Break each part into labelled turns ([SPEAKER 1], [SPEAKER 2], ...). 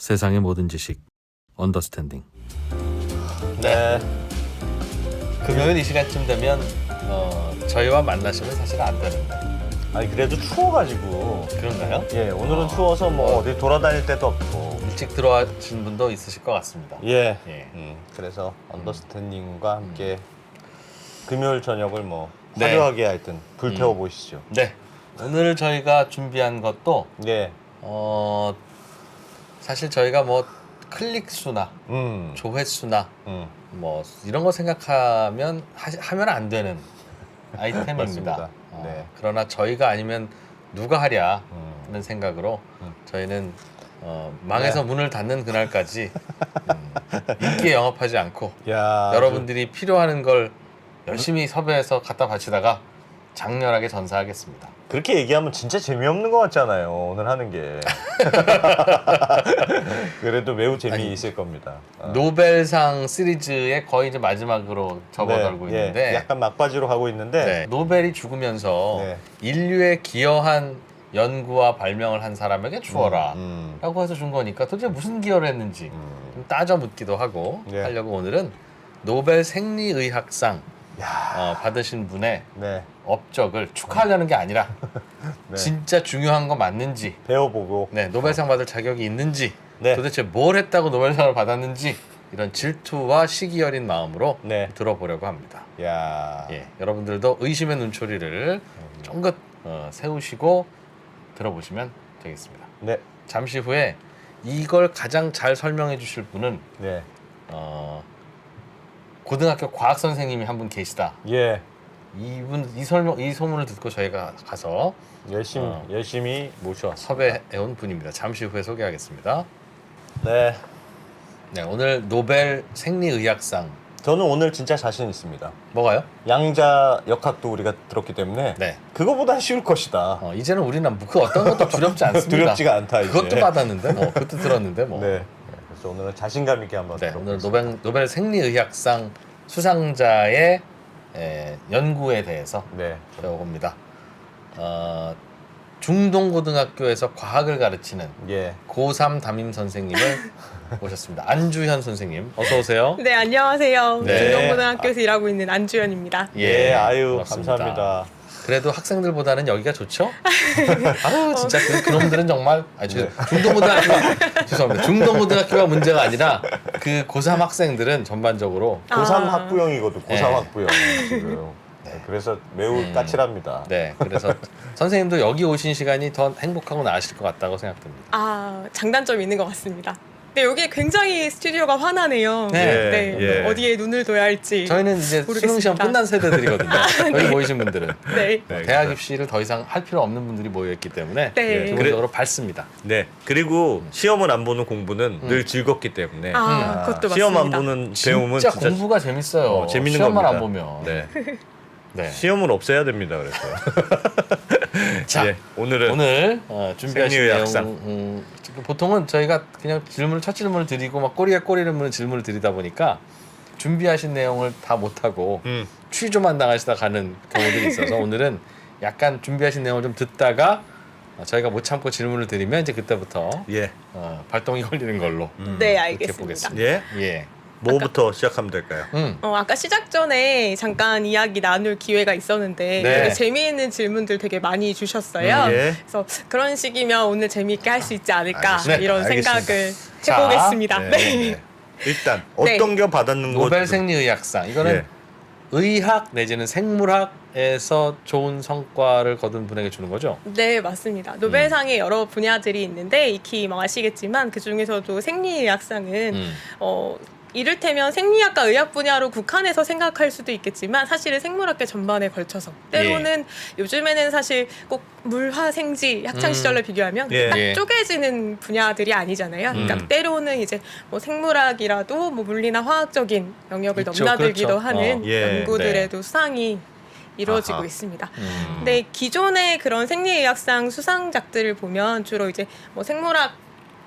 [SPEAKER 1] 세상의 모든 지식 언더스탠딩.
[SPEAKER 2] 네. 금요일 이 시간쯤 되면 저희와 만나시면 사실 안 되는데.
[SPEAKER 3] 아니 그래도 추워가지고.
[SPEAKER 2] 그런가요?
[SPEAKER 3] 예, 오늘은 추워서 뭐 어디 돌아다닐 데도 없고.
[SPEAKER 2] 일찍 들어와신 분도 있으실 것 같습니다.
[SPEAKER 3] 예.
[SPEAKER 2] 예.
[SPEAKER 3] 그래서 언더스탠딩과 함께 금요일 저녁을 뭐
[SPEAKER 2] 네.
[SPEAKER 3] 화려하게 하여튼 불태워 보시죠.
[SPEAKER 2] 네. 오늘 저희가 준비한 것도
[SPEAKER 3] 예.
[SPEAKER 2] 사실 저희가 뭐 클릭 수나 조회수나 뭐 이런 거 생각하면 하면 안 되는 아이템입니다.
[SPEAKER 3] 맞습니다. 네.
[SPEAKER 2] 그러나 저희가 아니면 누가 하랴 하는 생각으로 저희는 망해서
[SPEAKER 3] 네.
[SPEAKER 2] 문을 닫는 그날까지 인기에 영업하지 않고
[SPEAKER 3] 야,
[SPEAKER 2] 여러분들이 필요하는 걸 열심히 섭외해서 갖다 바치다가 장렬하게 전사하겠습니다.
[SPEAKER 3] 그렇게 얘기하면 진짜 재미없는 것 같잖아요. 오늘 하는 게. 그래도 매우 재미있을 겁니다.
[SPEAKER 2] 노벨상 시리즈의 거의 이제 마지막으로 접어들고
[SPEAKER 3] 네,
[SPEAKER 2] 있는데
[SPEAKER 3] 예, 약간 막바지로 가고 있는데.
[SPEAKER 2] 네, 노벨이 죽으면서
[SPEAKER 3] 네.
[SPEAKER 2] 인류에 기여한 연구와 발명을 한 사람에게 주어라 라고 해서 준 거니까 도대체 무슨 기여를 했는지 좀 따져 묻기도 하고
[SPEAKER 3] 네.
[SPEAKER 2] 하려고 오늘은 노벨 생리의학상
[SPEAKER 3] 야.
[SPEAKER 2] 받으신 분의
[SPEAKER 3] 네.
[SPEAKER 2] 업적을 축하하려는 게 아니라
[SPEAKER 3] 네.
[SPEAKER 2] 진짜 중요한 거 맞는지,
[SPEAKER 3] 배워보고.
[SPEAKER 2] 네, 노벨상 받을 자격이 있는지,
[SPEAKER 3] 네.
[SPEAKER 2] 도대체 뭘 했다고 노벨상을 받았는지 이런 질투와 시기 어린 마음으로
[SPEAKER 3] 네.
[SPEAKER 2] 들어보려고 합니다.
[SPEAKER 3] 야.
[SPEAKER 2] 예, 여러분들도 의심의 눈초리를 쫑긋 세우시고 들어보시면 되겠습니다.
[SPEAKER 3] 네.
[SPEAKER 2] 잠시 후에 이걸 가장 잘 설명해 주실 분은
[SPEAKER 3] 네.
[SPEAKER 2] 고등학교 과학 선생님이 한 분 계시다.
[SPEAKER 3] 예.
[SPEAKER 2] 이 소문을 듣고 저희가 가서
[SPEAKER 3] 열심히 모셔왔습니다.
[SPEAKER 2] 섭외해온 분입니다. 잠시 후에 소개하겠습니다.
[SPEAKER 3] 네.
[SPEAKER 2] 네, 오늘 노벨 생리의학상
[SPEAKER 3] 저는 오늘 진짜 자신 있습니다.
[SPEAKER 2] 뭐가요?
[SPEAKER 3] 양자 역학도 우리가 들었기 때문에
[SPEAKER 2] 네.
[SPEAKER 3] 그거보다 쉬울 것이다.
[SPEAKER 2] 이제는 우리는 그 어떤 것도 두렵지 않습니다.
[SPEAKER 3] 두렵지가 않다 이제.
[SPEAKER 2] 그것도 받았는데 뭐 그것도 들었는데 뭐.
[SPEAKER 3] 네. 그래서 오늘은 자신감 있게 한번
[SPEAKER 2] 네, 오늘
[SPEAKER 3] 들어보겠습니다.
[SPEAKER 2] 노벨 생리의학상 수상자의 연구에 대해서
[SPEAKER 3] 네.
[SPEAKER 2] 배워봅니다. 중동고등학교에서 과학을 가르치는
[SPEAKER 3] 예.
[SPEAKER 2] 고3 담임 선생님을 모셨습니다. 안주현 선생님, 어서 오세요.
[SPEAKER 4] 네, 안녕하세요.
[SPEAKER 2] 네.
[SPEAKER 4] 중동고등학교에서 일하고 있는 안주현입니다.
[SPEAKER 3] 예, 아유,
[SPEAKER 2] 반갑습니다.
[SPEAKER 3] 감사합니다.
[SPEAKER 2] 그래도 학생들보다는 여기가 좋죠? 아유, 진짜 그놈들은 정말 중동고등학교가 죄송합니다. 중동고등학교가 문제가 아니라 그 고3 학생들은 전반적으로
[SPEAKER 3] 고3
[SPEAKER 4] 아.
[SPEAKER 3] 학부형이거든. 고3
[SPEAKER 2] 네.
[SPEAKER 3] 학부형 지금. 네, 그래서 매우 까칠합니다.
[SPEAKER 2] 네, 그래서 선생님도 여기 오신 시간이 더 행복하고 나으실 것 같다고 생각됩니다.
[SPEAKER 4] 아, 장단점이 있는 것 같습니다. 네, 여기 굉장히 스튜디오가 환하네요.
[SPEAKER 2] 네.
[SPEAKER 4] 네,
[SPEAKER 3] 예.
[SPEAKER 4] 어디에 눈을 둬야 할지.
[SPEAKER 2] 저희는 이제
[SPEAKER 4] 모르겠습니다.
[SPEAKER 2] 수능 시험 끝난 세대들이거든요. 여기 모이신 분들은
[SPEAKER 4] 네.
[SPEAKER 3] 네,
[SPEAKER 2] 대학 입시를 더 이상 할 필요 없는 분들이 모여 있기 때문에
[SPEAKER 4] 네.
[SPEAKER 2] 기본적으로 밝습니다.
[SPEAKER 3] 네. 그리고 시험을 안 보는 공부는 늘 즐겁기 때문에
[SPEAKER 4] 아, 그것도
[SPEAKER 3] 시험 안
[SPEAKER 4] 맞습니다.
[SPEAKER 3] 보는 배움은
[SPEAKER 2] 진짜 공부가 재밌어요.
[SPEAKER 3] 재밌는
[SPEAKER 2] 시험만
[SPEAKER 3] 겁니다.
[SPEAKER 2] 안 보면.
[SPEAKER 3] 네.
[SPEAKER 2] 네.
[SPEAKER 3] 시험은 없애야 됩니다. 그래서.
[SPEAKER 2] 자,
[SPEAKER 3] 예, 오늘은
[SPEAKER 2] 오늘 준비하신
[SPEAKER 3] 생리의학상.
[SPEAKER 2] 내용 보통은 저희가 그냥 첫 질문을 드리고 막 꼬리에 꼬리를 무는 질문을 드리다 보니까 준비하신 내용을 다 못하고 취조만 당하시다 가는 경우들이 있어서 오늘은 약간 준비하신 내용을 좀 듣다가 저희가 못 참고 질문을 드리면 이제 그때부터
[SPEAKER 3] 예.
[SPEAKER 2] 발동이 걸리는 걸로
[SPEAKER 4] 네,
[SPEAKER 2] 이렇게
[SPEAKER 4] 알겠습니다.
[SPEAKER 2] 보겠습니다.
[SPEAKER 3] 예.
[SPEAKER 2] 예.
[SPEAKER 3] 뭐부터 시작하면 될까요?
[SPEAKER 4] 아까 시작 전에 잠깐 이야기 나눌 기회가 있었는데
[SPEAKER 2] 네.
[SPEAKER 4] 되게 재미있는 질문들 되게 많이 주셨어요.
[SPEAKER 3] 예.
[SPEAKER 4] 그래서 그런 식이면 오늘 재미있게 할 수 있지 않을까
[SPEAKER 2] 알겠습니다.
[SPEAKER 4] 이런
[SPEAKER 3] 알겠습니다.
[SPEAKER 4] 생각을
[SPEAKER 2] 자,
[SPEAKER 4] 해보겠습니다.
[SPEAKER 3] 네.
[SPEAKER 4] 네.
[SPEAKER 3] 네. 일단
[SPEAKER 4] 네.
[SPEAKER 3] 어떤 게 받았는 거
[SPEAKER 2] 노벨 생리의학상 이거는
[SPEAKER 3] 예.
[SPEAKER 2] 의학 내지는 생물학에서 좋은 성과를 거둔 분에게 주는 거죠?
[SPEAKER 4] 네, 맞습니다. 노벨상에 여러 분야들이 있는데 익히 뭐 아시겠지만 그 중에서도 생리의학상은 이를테면 생리학과 의학 분야로 국한해서 생각할 수도 있겠지만 사실은 생물학계 전반에 걸쳐서 때로는 요즘에는 사실 꼭 물화생지 학창 시절로 비교하면
[SPEAKER 3] 예.
[SPEAKER 4] 딱
[SPEAKER 2] 예.
[SPEAKER 4] 쪼개지는 분야들이 아니잖아요. 그러니까 때로는 이제 뭐 생물학이라도 뭐 물리나 화학적인 영역을
[SPEAKER 2] 있죠.
[SPEAKER 4] 넘나들기도
[SPEAKER 2] 그렇죠.
[SPEAKER 4] 하는
[SPEAKER 3] 예.
[SPEAKER 4] 연구들에도 수상이 이루어지고
[SPEAKER 3] 아하.
[SPEAKER 4] 있습니다. 근데 기존의 그런 생리의학상 수상작들을 보면 주로 이제 뭐 생물학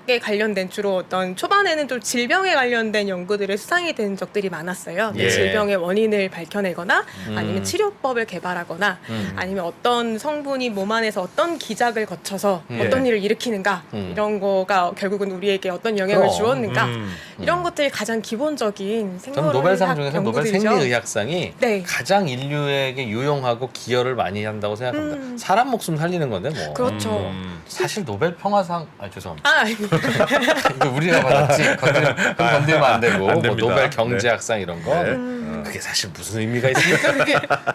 [SPEAKER 4] 에 관련된 주로 어떤 초반에는 좀 질병에 관련된 연구들의 수상이 된 적들이 많았어요.
[SPEAKER 3] 예.
[SPEAKER 4] 질병의 원인을 밝혀내거나 아니면
[SPEAKER 2] 음.
[SPEAKER 4] 치료법을 개발하거나 아니면 어떤 성분이 몸 안에서 어떤 기작을 거쳐서
[SPEAKER 3] 예.
[SPEAKER 4] 어떤 일을 일으키는가 이런 거가 결국은 우리에게 어떤 영향을
[SPEAKER 2] 그럼.
[SPEAKER 4] 주었는가 이런 것들이 가장 기본적인
[SPEAKER 2] 저는
[SPEAKER 4] 생물의학
[SPEAKER 2] 노벨상 중에서 노벨
[SPEAKER 4] 연구들이죠.
[SPEAKER 2] 생리의학상이
[SPEAKER 4] 네.
[SPEAKER 2] 가장 인류에게 유용하고 기여를 많이 한다고 생각합니다. 사람 목숨 살리는 건데 뭐.
[SPEAKER 4] 그렇죠.
[SPEAKER 2] 사실 노벨 평화상 죄송합니다.
[SPEAKER 4] 아, 아닙니다.
[SPEAKER 2] 이거 우리가 받았지 건들면 안 되고
[SPEAKER 3] 안
[SPEAKER 2] 뭐
[SPEAKER 3] 됩니다.
[SPEAKER 2] 노벨 경제학상 이런 거
[SPEAKER 3] 네.
[SPEAKER 2] 그게 사실 무슨 의미가 있습니까?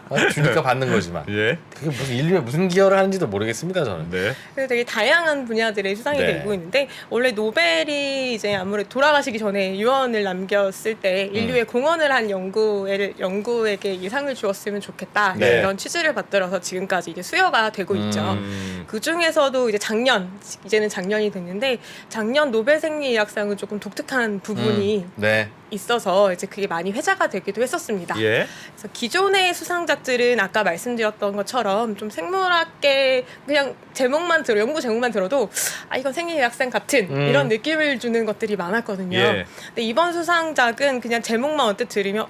[SPEAKER 2] 그게 주니까 받는 거지만
[SPEAKER 3] 예.
[SPEAKER 2] 그게 무슨 인류에 무슨 기여를 하는지도 모르겠습니다 저는.
[SPEAKER 3] 네.
[SPEAKER 4] 그래서 되게 다양한 분야들의 수상이
[SPEAKER 2] 네.
[SPEAKER 4] 되고 있는데 원래 노벨이 이제 아무래도 돌아가시기 전에 유언을 남겼을 때 인류에 공헌을 한 연구에게 이 상을 주었으면 좋겠다
[SPEAKER 2] 네.
[SPEAKER 4] 이런 취지를 받들어서 지금까지 이제 수여가 되고 있죠.
[SPEAKER 3] 음.
[SPEAKER 4] 그 중에서도 이제 이제는 작년이 됐는데 작년 노벨 생리의학상은 조금 독특한 부분이
[SPEAKER 2] 네.
[SPEAKER 4] 있어서 이제 그게 많이 회자가 되기도 했었습니다.
[SPEAKER 3] 예.
[SPEAKER 4] 그래서 기존의 수상작들은 아까 말씀드렸던 것처럼 좀 생물학계 그냥 연구 제목만 들어도 아 이건 생리의학상 같은 이런 느낌을 주는 것들이 많았거든요.
[SPEAKER 3] 예.
[SPEAKER 4] 근데 이번 수상작은 그냥 제목만 언뜻 들으면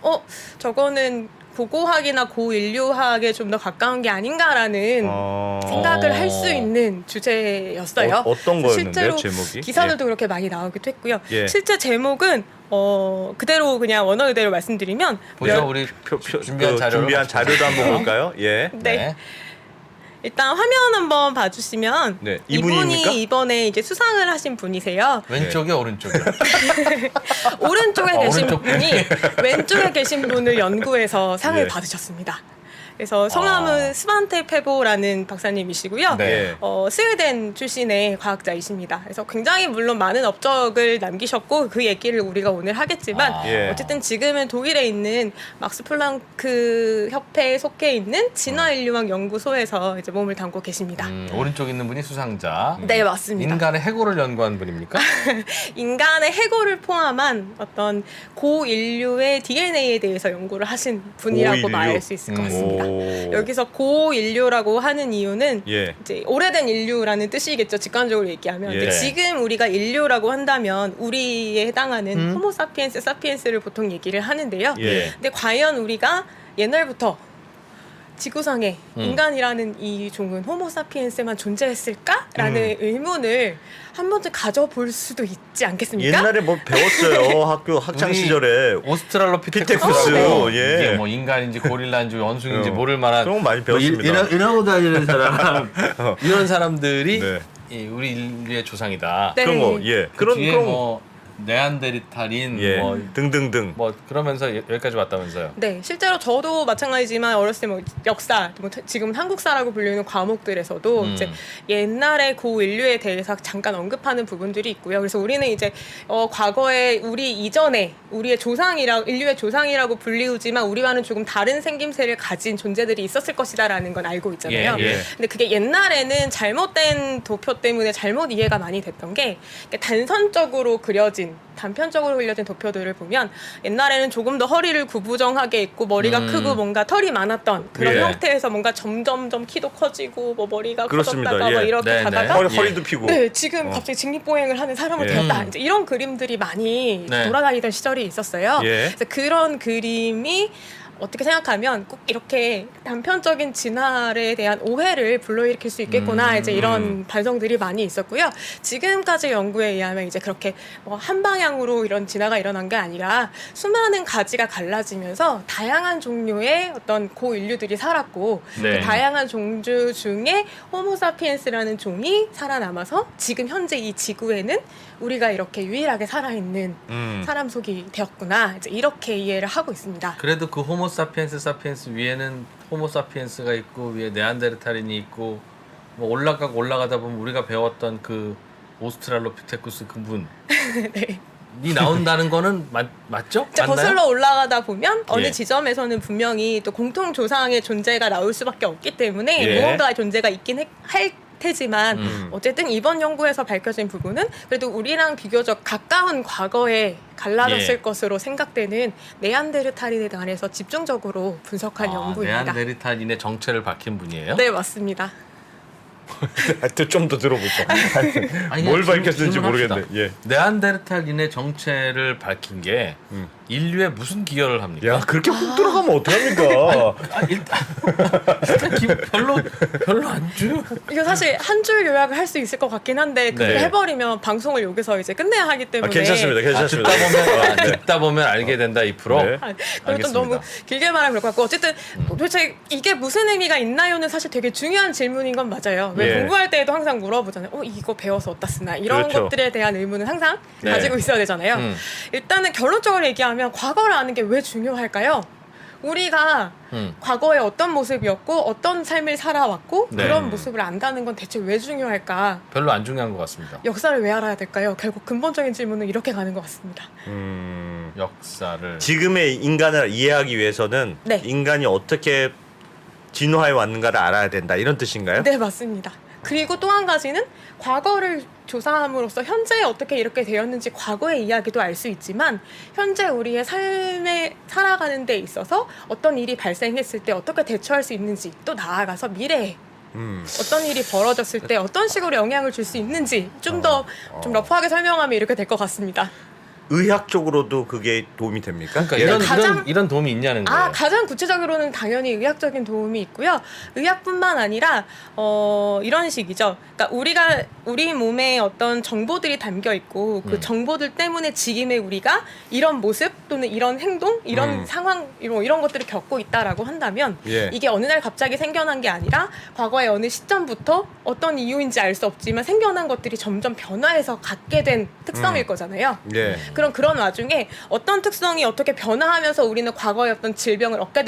[SPEAKER 4] 저거는 고고학이나 고인류학에 좀 더 가까운 게 아닌가라는 생각을 할 수 있는 주제였어요.
[SPEAKER 3] 어떤 거였는데요,
[SPEAKER 4] 실제로
[SPEAKER 3] 제목이?
[SPEAKER 4] 기사들도 그렇게 많이 나오기도 했고요.
[SPEAKER 3] 예.
[SPEAKER 4] 실제 제목은 그대로 그냥 원어 그대로 말씀드리면
[SPEAKER 2] 보죠 우리 준비한 자료를
[SPEAKER 3] 준비한 자료도 한번 볼까요? 예.
[SPEAKER 4] 네. 일단 화면 한번 봐주시면
[SPEAKER 3] 네.
[SPEAKER 4] 이분이
[SPEAKER 3] 이분입니까?
[SPEAKER 4] 이번에 이제 수상을 하신 분이세요.
[SPEAKER 2] 왼쪽이요 오른쪽이요?
[SPEAKER 4] 오른쪽에 계신
[SPEAKER 2] 오른쪽
[SPEAKER 4] 분이 왼쪽에 계신 분을 연구해서 상을
[SPEAKER 3] 예.
[SPEAKER 4] 받으셨습니다. 그래서 성함은 스반테 페보라는 박사님이시고요.
[SPEAKER 2] 네.
[SPEAKER 4] 스웨덴 출신의 과학자이십니다. 그래서 굉장히 물론 많은 업적을 남기셨고 그 얘기를 우리가 오늘 하겠지만
[SPEAKER 3] 예.
[SPEAKER 4] 어쨌든 지금은 독일에 있는 막스 플랑크 협회에 속해 있는 진화인류학 연구소에서 이제 몸을 담고 계십니다.
[SPEAKER 2] 오른쪽 있는 분이 수상자.
[SPEAKER 4] 네, 맞습니다.
[SPEAKER 2] 인간의 해고를 연구한 분입니까?
[SPEAKER 4] 인간의 해고를 포함한 어떤 고인류의 DNA에 대해서 연구를 하신 분이라고
[SPEAKER 3] 고인류?
[SPEAKER 4] 말할 수 있을 것 같습니다.
[SPEAKER 3] 오.
[SPEAKER 4] 여기서 고인류라고 하는 이유는
[SPEAKER 3] 예.
[SPEAKER 4] 이제 오래된 인류라는 뜻이겠죠. 직관적으로 얘기하면.
[SPEAKER 3] 예.
[SPEAKER 4] 근데 지금 우리가 인류라고 한다면 우리에 해당하는 호모 사피엔스 사피엔스를 보통 얘기를 하는데요.
[SPEAKER 3] 예.
[SPEAKER 4] 근데 과연 우리가 옛날부터 지구상에 인간이라는 이 종은 호모 사피엔스만 존재했을까라는 의문을 한 번쯤 가져볼 수도 있지 않겠습니까?
[SPEAKER 3] 옛날에 뭐 배웠어요. 학교 학창
[SPEAKER 2] 우리
[SPEAKER 3] 시절에.
[SPEAKER 2] 오스트랄로피테쿠스
[SPEAKER 3] 피테쿠스, 예.
[SPEAKER 2] 이게 뭐 인간인지 고릴라인지 원숭인지
[SPEAKER 3] 어.
[SPEAKER 2] 모를 만한
[SPEAKER 3] 그런 거 많이 배웠습니다.
[SPEAKER 2] 이러고 다니는 사람 이런 사람들이
[SPEAKER 3] 네.
[SPEAKER 2] 우리 인류의 조상이다.
[SPEAKER 4] 네.
[SPEAKER 3] 그런 거, 예.
[SPEAKER 2] 그 뒤에 뭐 네안데르탈인
[SPEAKER 3] 예.
[SPEAKER 2] 뭐
[SPEAKER 3] 등등등.
[SPEAKER 2] 그러면서 여기까지 왔다면서요.
[SPEAKER 4] 네, 실제로 저도 마찬가지지만 어렸을 때 뭐 역사, 뭐 지금 한국사라고 불리는 과목들에서도 이제 옛날의 고인류에 대해서 잠깐 언급하는 부분들이 있고요. 그래서 우리는 이제 과거에 우리 이전에 우리의 인류의 조상이라고 불리우지만 우리와는 조금 다른 생김새를 가진 존재들이 있었을 것이다라는 건 알고 있잖아요.
[SPEAKER 2] 예, 예.
[SPEAKER 4] 근데 그게 옛날에는 잘못된 도표 때문에 잘못 이해가 많이 됐던 게 단선적으로 단편적으로 그려진 도표들을 보면 옛날에는 조금 더 허리를 구부정하게 있고 머리가 크고 뭔가 털이 많았던 그런
[SPEAKER 2] 예.
[SPEAKER 4] 형태에서 뭔가 점점점 키도 커지고 뭐 머리가
[SPEAKER 3] 그렇습니다.
[SPEAKER 4] 커졌다가 뭐
[SPEAKER 3] 예.
[SPEAKER 4] 이렇게
[SPEAKER 2] 네,
[SPEAKER 4] 가다가
[SPEAKER 2] 네.
[SPEAKER 3] 허리도 피고.
[SPEAKER 4] 네, 지금 갑자기 직립보행을 하는 사람을
[SPEAKER 3] 예.
[SPEAKER 4] 되었다. 이제 이런 그림들이 많이
[SPEAKER 2] 네.
[SPEAKER 4] 돌아다니던 시절이 있었어요.
[SPEAKER 3] 예.
[SPEAKER 4] 그래서 그런 그림이 어떻게 생각하면 꼭 이렇게 단편적인 진화에 대한 오해를 불러일으킬 수 있겠구나 이제 이런 반성들이 많이 있었고요. 지금까지 연구에 의하면 이제 그렇게 뭐 한 방향으로 이런 진화가 일어난 게 아니라 수많은 가지가 갈라지면서 다양한 종류의 어떤 고인류들이 살았고
[SPEAKER 2] 네.
[SPEAKER 4] 그 다양한 종류 중에 호모사피엔스라는 종이 살아남아서 지금 현재 이 지구에는 우리가 이렇게 유일하게 살아있는 사람 속이 되었구나 이제 이렇게 이해를 하고 있습니다.
[SPEAKER 2] 그래도 그 사피엔스 위에는 호모사피엔스가 있고 위에 네안데르탈인이 있고 뭐 올라가다 보면 우리가 배웠던 그 오스트랄로피테쿠스 그분이
[SPEAKER 4] 네.
[SPEAKER 2] 나온다는 거는 맞죠?
[SPEAKER 4] 자,
[SPEAKER 2] 맞나요?
[SPEAKER 4] 거슬러 올라가다 보면 어느
[SPEAKER 2] 예.
[SPEAKER 4] 지점에서는 분명히 또 공통 조상의 존재가 나올 수밖에 없기 때문에
[SPEAKER 3] 예.
[SPEAKER 4] 무언가의 존재가 있긴 할 테지만 어쨌든 이번 연구에서 밝혀진 부분은 그래도 우리랑 비교적 가까운 과거에 갈라졌을
[SPEAKER 2] 예.
[SPEAKER 4] 것으로 생각되는 네안데르탈인에 관해서 집중적으로 분석한 연구입니다.
[SPEAKER 2] 네안데르탈인의 정체를 밝힌 분이에요?
[SPEAKER 4] 네, 맞습니다.
[SPEAKER 3] 하여튼 좀 더 들어보자.
[SPEAKER 2] 아니,
[SPEAKER 3] 뭘
[SPEAKER 2] 그냥
[SPEAKER 3] 밝혔는지
[SPEAKER 2] 질문합시다.
[SPEAKER 3] 모르겠네. 예.
[SPEAKER 2] 네안데르탈인의 정체를 밝힌 게 인류에 무슨 기여를 합니까?
[SPEAKER 3] 야 그렇게 훅 들어가면 어떡합니까?
[SPEAKER 2] 별로 안 줘요.
[SPEAKER 4] 이거 사실 한 줄 요약을 할 수 있을 것 같긴 한데 그게
[SPEAKER 2] 네.
[SPEAKER 4] 해버리면 방송을 여기서 이제 끝내야 하기 때문에
[SPEAKER 3] 괜찮습니다. 괜찮습니다.
[SPEAKER 2] 듣다 보면 알게 된다 2%.
[SPEAKER 3] 네.
[SPEAKER 4] 아, 그럼 좀 너무 길게 말하면 그럴 것 같고 어쨌든 도대체 이게 무슨 의미가 있나요는 사실 되게 중요한 질문인 건 맞아요. 왜
[SPEAKER 3] 예.
[SPEAKER 4] 공부할 때에도 항상 물어보잖아요. 이거 배워서 어디다 쓰나 이런
[SPEAKER 3] 그렇죠.
[SPEAKER 4] 것들에 대한 의문은 항상
[SPEAKER 2] 네.
[SPEAKER 4] 가지고 있어야 되잖아요. 일단은 결론적으로 얘기하면 과거를 아는 게 왜 중요할까요? 우리가 과거에 어떤 모습이었고 어떤 삶을 살아왔고
[SPEAKER 2] 네.
[SPEAKER 4] 그런 모습을 안다는 건 대체 왜 중요할까?
[SPEAKER 2] 별로 안 중요한 것 같습니다.
[SPEAKER 4] 역사를 왜 알아야 될까요? 결국 근본적인 질문은 이렇게 가는 것 같습니다.
[SPEAKER 2] 역사를
[SPEAKER 3] 지금의 인간을 이해하기 위해서는
[SPEAKER 4] 네.
[SPEAKER 3] 인간이 어떻게 진화해 왔는가를 알아야 된다 이런 뜻인가요?
[SPEAKER 4] 네, 맞습니다. 그리고 또 한 가지는 과거를 조사함으로써 현재에 어떻게 이렇게 되었는지 과거의 이야기도 알 수 있지만 현재 우리의 삶에 살아가는 데 있어서 어떤 일이 발생했을 때 어떻게 대처할 수 있는지 또 나아가서 미래에 어떤 일이 벌어졌을 때 어떤 식으로 영향을 줄 수 있는지 좀 더 좀 러프하게 설명하면 이렇게 될 것 같습니다.
[SPEAKER 3] 의학적으로도 그게 도움이 됩니까?
[SPEAKER 2] 그러니까
[SPEAKER 3] 예를
[SPEAKER 2] 이런 도움이 있냐는 거예요.
[SPEAKER 4] 가장 구체적으로는 당연히 의학적인 도움이 있고요. 의학뿐만 아니라 이런 식이죠. 그러니까 우리 몸에 어떤 정보들이 담겨 있고 그 정보들 때문에 지금의 우리가 이런 모습 또는 이런 행동, 이런 상황 이런 것들을 겪고 있다라고 한다면
[SPEAKER 3] 예.
[SPEAKER 4] 이게 어느 날 갑자기 생겨난 게 아니라 과거의 어느 시점부터 어떤 이유인지 알 수 없지만 생겨난 것들이 점점 변화해서 갖게 된 특성일 거잖아요.
[SPEAKER 3] 예.
[SPEAKER 4] 그런 와중에 어떤 특성이 어떻게 변화하면서 우리는 과거에 어떤 질병을 얻게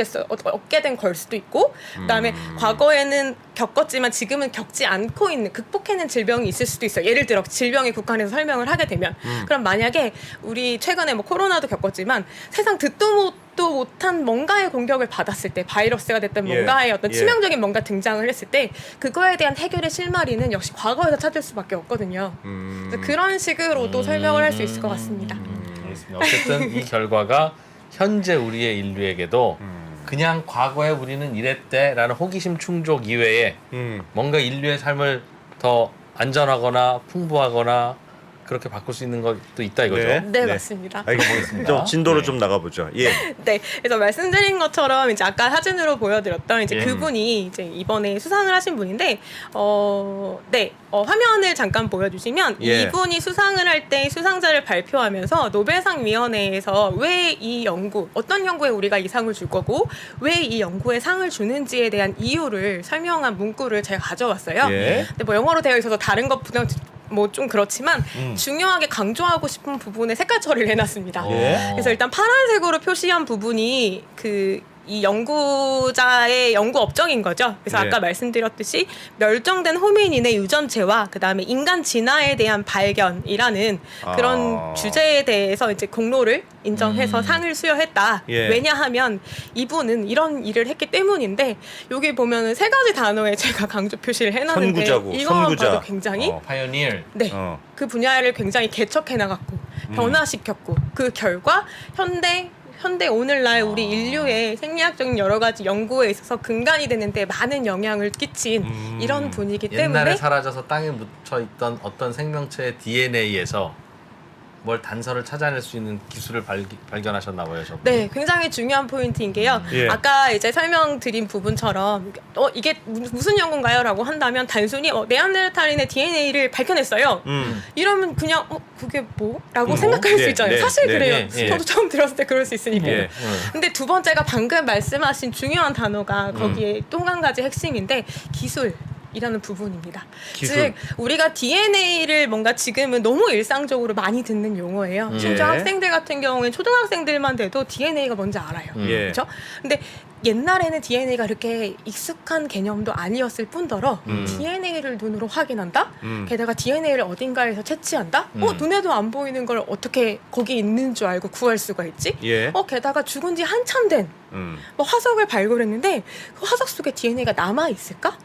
[SPEAKER 4] 된 걸 수도 있고 그다음에 과거에는 겪었지만 지금은 겪지 않고 있는 극복해낸 질병이 있을 수도 있어요. 예를 들어 질병에 국한해서 설명을 하게 되면 그럼 만약에 우리 최근에 뭐 코로나도 겪었지만 세상 듣도 못한 뭔가의 공격을 받았을 때 바이러스가 됐든
[SPEAKER 3] 예.
[SPEAKER 4] 뭔가의 어떤
[SPEAKER 3] 예.
[SPEAKER 4] 치명적인 뭔가 등장을 했을 때 그거에 대한 해결의 실마리는 역시 과거에서 찾을 수밖에 없거든요. 그래서 그런 식으로도 설명을 할 수 있을 것 같습니다.
[SPEAKER 2] 알겠습니다. 어쨌든 이 결과가 현재 우리의 인류에게도 그냥 과거에 우리는 이랬대라는 호기심 충족 이외에 뭔가 인류의 삶을 더 안전하거나 풍부하거나 그렇게 바꿀 수 있는 것도 있다 이거죠.
[SPEAKER 3] 네.
[SPEAKER 4] 네, 맞습니다.
[SPEAKER 3] 알겠습니다. 좀 진도로
[SPEAKER 2] 네.
[SPEAKER 3] 좀 나가보죠. 예.
[SPEAKER 4] 네, 그래서 말씀드린 것처럼 이제 아까 사진으로 보여드렸던 이제
[SPEAKER 2] 예.
[SPEAKER 4] 그분이 이제 이번에 수상을 하신 분인데, 화면을 잠깐 보여주시면
[SPEAKER 3] 예.
[SPEAKER 4] 이분이 수상을 할 때 수상자를 발표하면서 노벨상 위원회에서 왜 이 연구, 어떤 연구에 우리가 이 상을 줄 거고 왜 이 연구에 상을 주는지에 대한 이유를 설명한 문구를 제가 가져왔어요.
[SPEAKER 3] 예.
[SPEAKER 4] 근데 뭐 영어로 되어 있어서 다른 것보다 뭐 좀 그렇지만 중요하게 강조하고 싶은 부분에 색깔 처리를 해놨습니다.
[SPEAKER 3] 예.
[SPEAKER 4] 그래서 일단 파란색으로 표시한 부분이 이 연구자의 연구 업적인 거죠. 그래서
[SPEAKER 3] 네.
[SPEAKER 4] 아까 말씀드렸듯이 멸종된 호미닌의 유전체와 그 다음에 인간 진화에 대한 발견이라는 그런 주제에 대해서 이제 공로를 인정해서 상을 수여했다.
[SPEAKER 3] 예.
[SPEAKER 4] 왜냐하면 이분은 이런 일을 했기 때문인데 여기 보면은 세 가지 단어에 제가 강조 표시를 해놨는데
[SPEAKER 3] 선구자고,
[SPEAKER 4] 이거만
[SPEAKER 3] 선구자.
[SPEAKER 4] 봐도 굉장히
[SPEAKER 2] 파이오니어.
[SPEAKER 4] 네. 그 분야를 굉장히 개척해 나갔고 변화시켰고 그 결과 현대 오늘날 우리 인류의 생리학적인 여러 가지 연구에 있어서 근간이 되는데 많은 영향을 끼친 이런 분이기
[SPEAKER 2] 옛날에
[SPEAKER 4] 때문에
[SPEAKER 2] 사라져서 땅에 묻혀 있던 어떤 생명체의 DNA에서 뭘 단서를 찾아낼 수 있는 기술을 발견하셨나 봐요, 저분.
[SPEAKER 4] 네, 굉장히 중요한 포인트인 게요.
[SPEAKER 3] 예.
[SPEAKER 4] 아까 이제 설명드린 부분처럼 이게 무슨 연구인가요? 라고 한다면 단순히 네안데르탈인의 DNA를 발견했어요. 이러면 그냥 그게 뭐? 라고 생각할 수
[SPEAKER 3] 네,
[SPEAKER 4] 있잖아요.
[SPEAKER 3] 네,
[SPEAKER 4] 사실
[SPEAKER 3] 네,
[SPEAKER 4] 그래요.
[SPEAKER 2] 네, 네.
[SPEAKER 4] 저도 처음 들었을 때 그럴 수 있으니까.
[SPEAKER 3] 예.
[SPEAKER 4] 근데 두 번째가 방금 말씀하신 중요한 단어가 거기에 또 한 가지 핵심인데 기술이라는 부분입니다.
[SPEAKER 3] 기술.
[SPEAKER 4] 즉 우리가 DNA를 뭔가 지금은 너무 일상적으로 많이 듣는 용어예요. 심지어
[SPEAKER 3] 예.
[SPEAKER 4] 학생들 같은 경우엔 초등학생들만 돼도 DNA가 뭔지 알아요.
[SPEAKER 3] 예.
[SPEAKER 4] 그렇죠? 근데 옛날에는 DNA가 그렇게 익숙한 개념도 아니었을 뿐더러 DNA를 눈으로 확인한다? 게다가 DNA를 어딘가에서 채취한다? 눈에도 안 보이는 걸 어떻게 거기 있는 줄 알고 구할 수가 있지?
[SPEAKER 3] 예.
[SPEAKER 4] 게다가 죽은 지 한참 된 뭐 화석을 발굴했는데 그 화석 속에 DNA가 남아 있을까?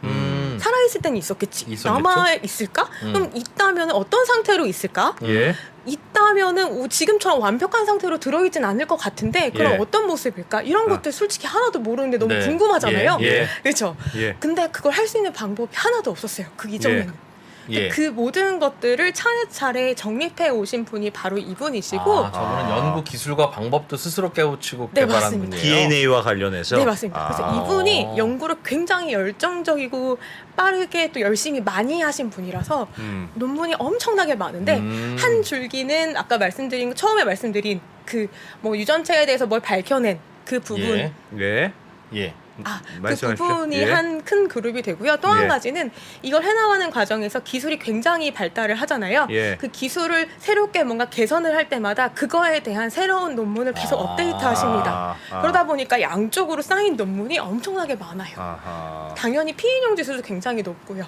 [SPEAKER 4] 살아있을 때는 있었겠지.
[SPEAKER 2] 있었겠죠?
[SPEAKER 4] 남아 있을까? 그럼 있다면 어떤 상태로 있을까?
[SPEAKER 3] 예.
[SPEAKER 4] 있다면은 지금처럼 완벽한 상태로 들어있진 않을 것 같은데 그럼
[SPEAKER 3] 예.
[SPEAKER 4] 어떤 모습일까? 이런 것들 솔직히 하나도 모르는데 너무
[SPEAKER 2] 네.
[SPEAKER 4] 궁금하잖아요.
[SPEAKER 3] 예.
[SPEAKER 4] 그렇죠.
[SPEAKER 3] 예.
[SPEAKER 4] 근데 그걸 할 수 있는 방법이 하나도 없었어요. 그 이전에는.
[SPEAKER 2] 예.
[SPEAKER 4] 그 모든 것들을 차례차례 정립해 오신 분이 바로 이분이시고
[SPEAKER 2] 아, 저분은 연구 기술과 방법도 스스로 깨우치고
[SPEAKER 4] 네,
[SPEAKER 2] 개발한
[SPEAKER 4] 맞습니다.
[SPEAKER 2] 분이에요.
[SPEAKER 3] DNA와 관련해서.
[SPEAKER 4] 네 맞습니다. 그래서
[SPEAKER 3] 아.
[SPEAKER 4] 이분이 연구를 굉장히 열정적이고 빠르게 또 열심히 많이 하신 분이라서 논문이 엄청나게 많은데 한 줄기는 아까 말씀드린 처음에 말씀드린 그 뭐 유전체에 대해서 뭘 밝혀낸 그 부분
[SPEAKER 2] 예.
[SPEAKER 3] 예.
[SPEAKER 2] 예.
[SPEAKER 4] 그
[SPEAKER 3] 말씀하십시오.
[SPEAKER 4] 부분이
[SPEAKER 3] 예.
[SPEAKER 4] 한 큰 그룹이 되고요. 또
[SPEAKER 3] 예.
[SPEAKER 4] 한 가지는 이걸 해나가는 과정에서 기술이 굉장히 발달을 하잖아요.
[SPEAKER 3] 예.
[SPEAKER 4] 그 기술을 새롭게 뭔가 개선을 할 때마다 그거에 대한 새로운 논문을 계속 업데이트하십니다. 그러다 보니까 양쪽으로 쌓인 논문이 엄청나게 많아요.
[SPEAKER 3] 아하.
[SPEAKER 4] 당연히 피인용 지수도 굉장히 높고요.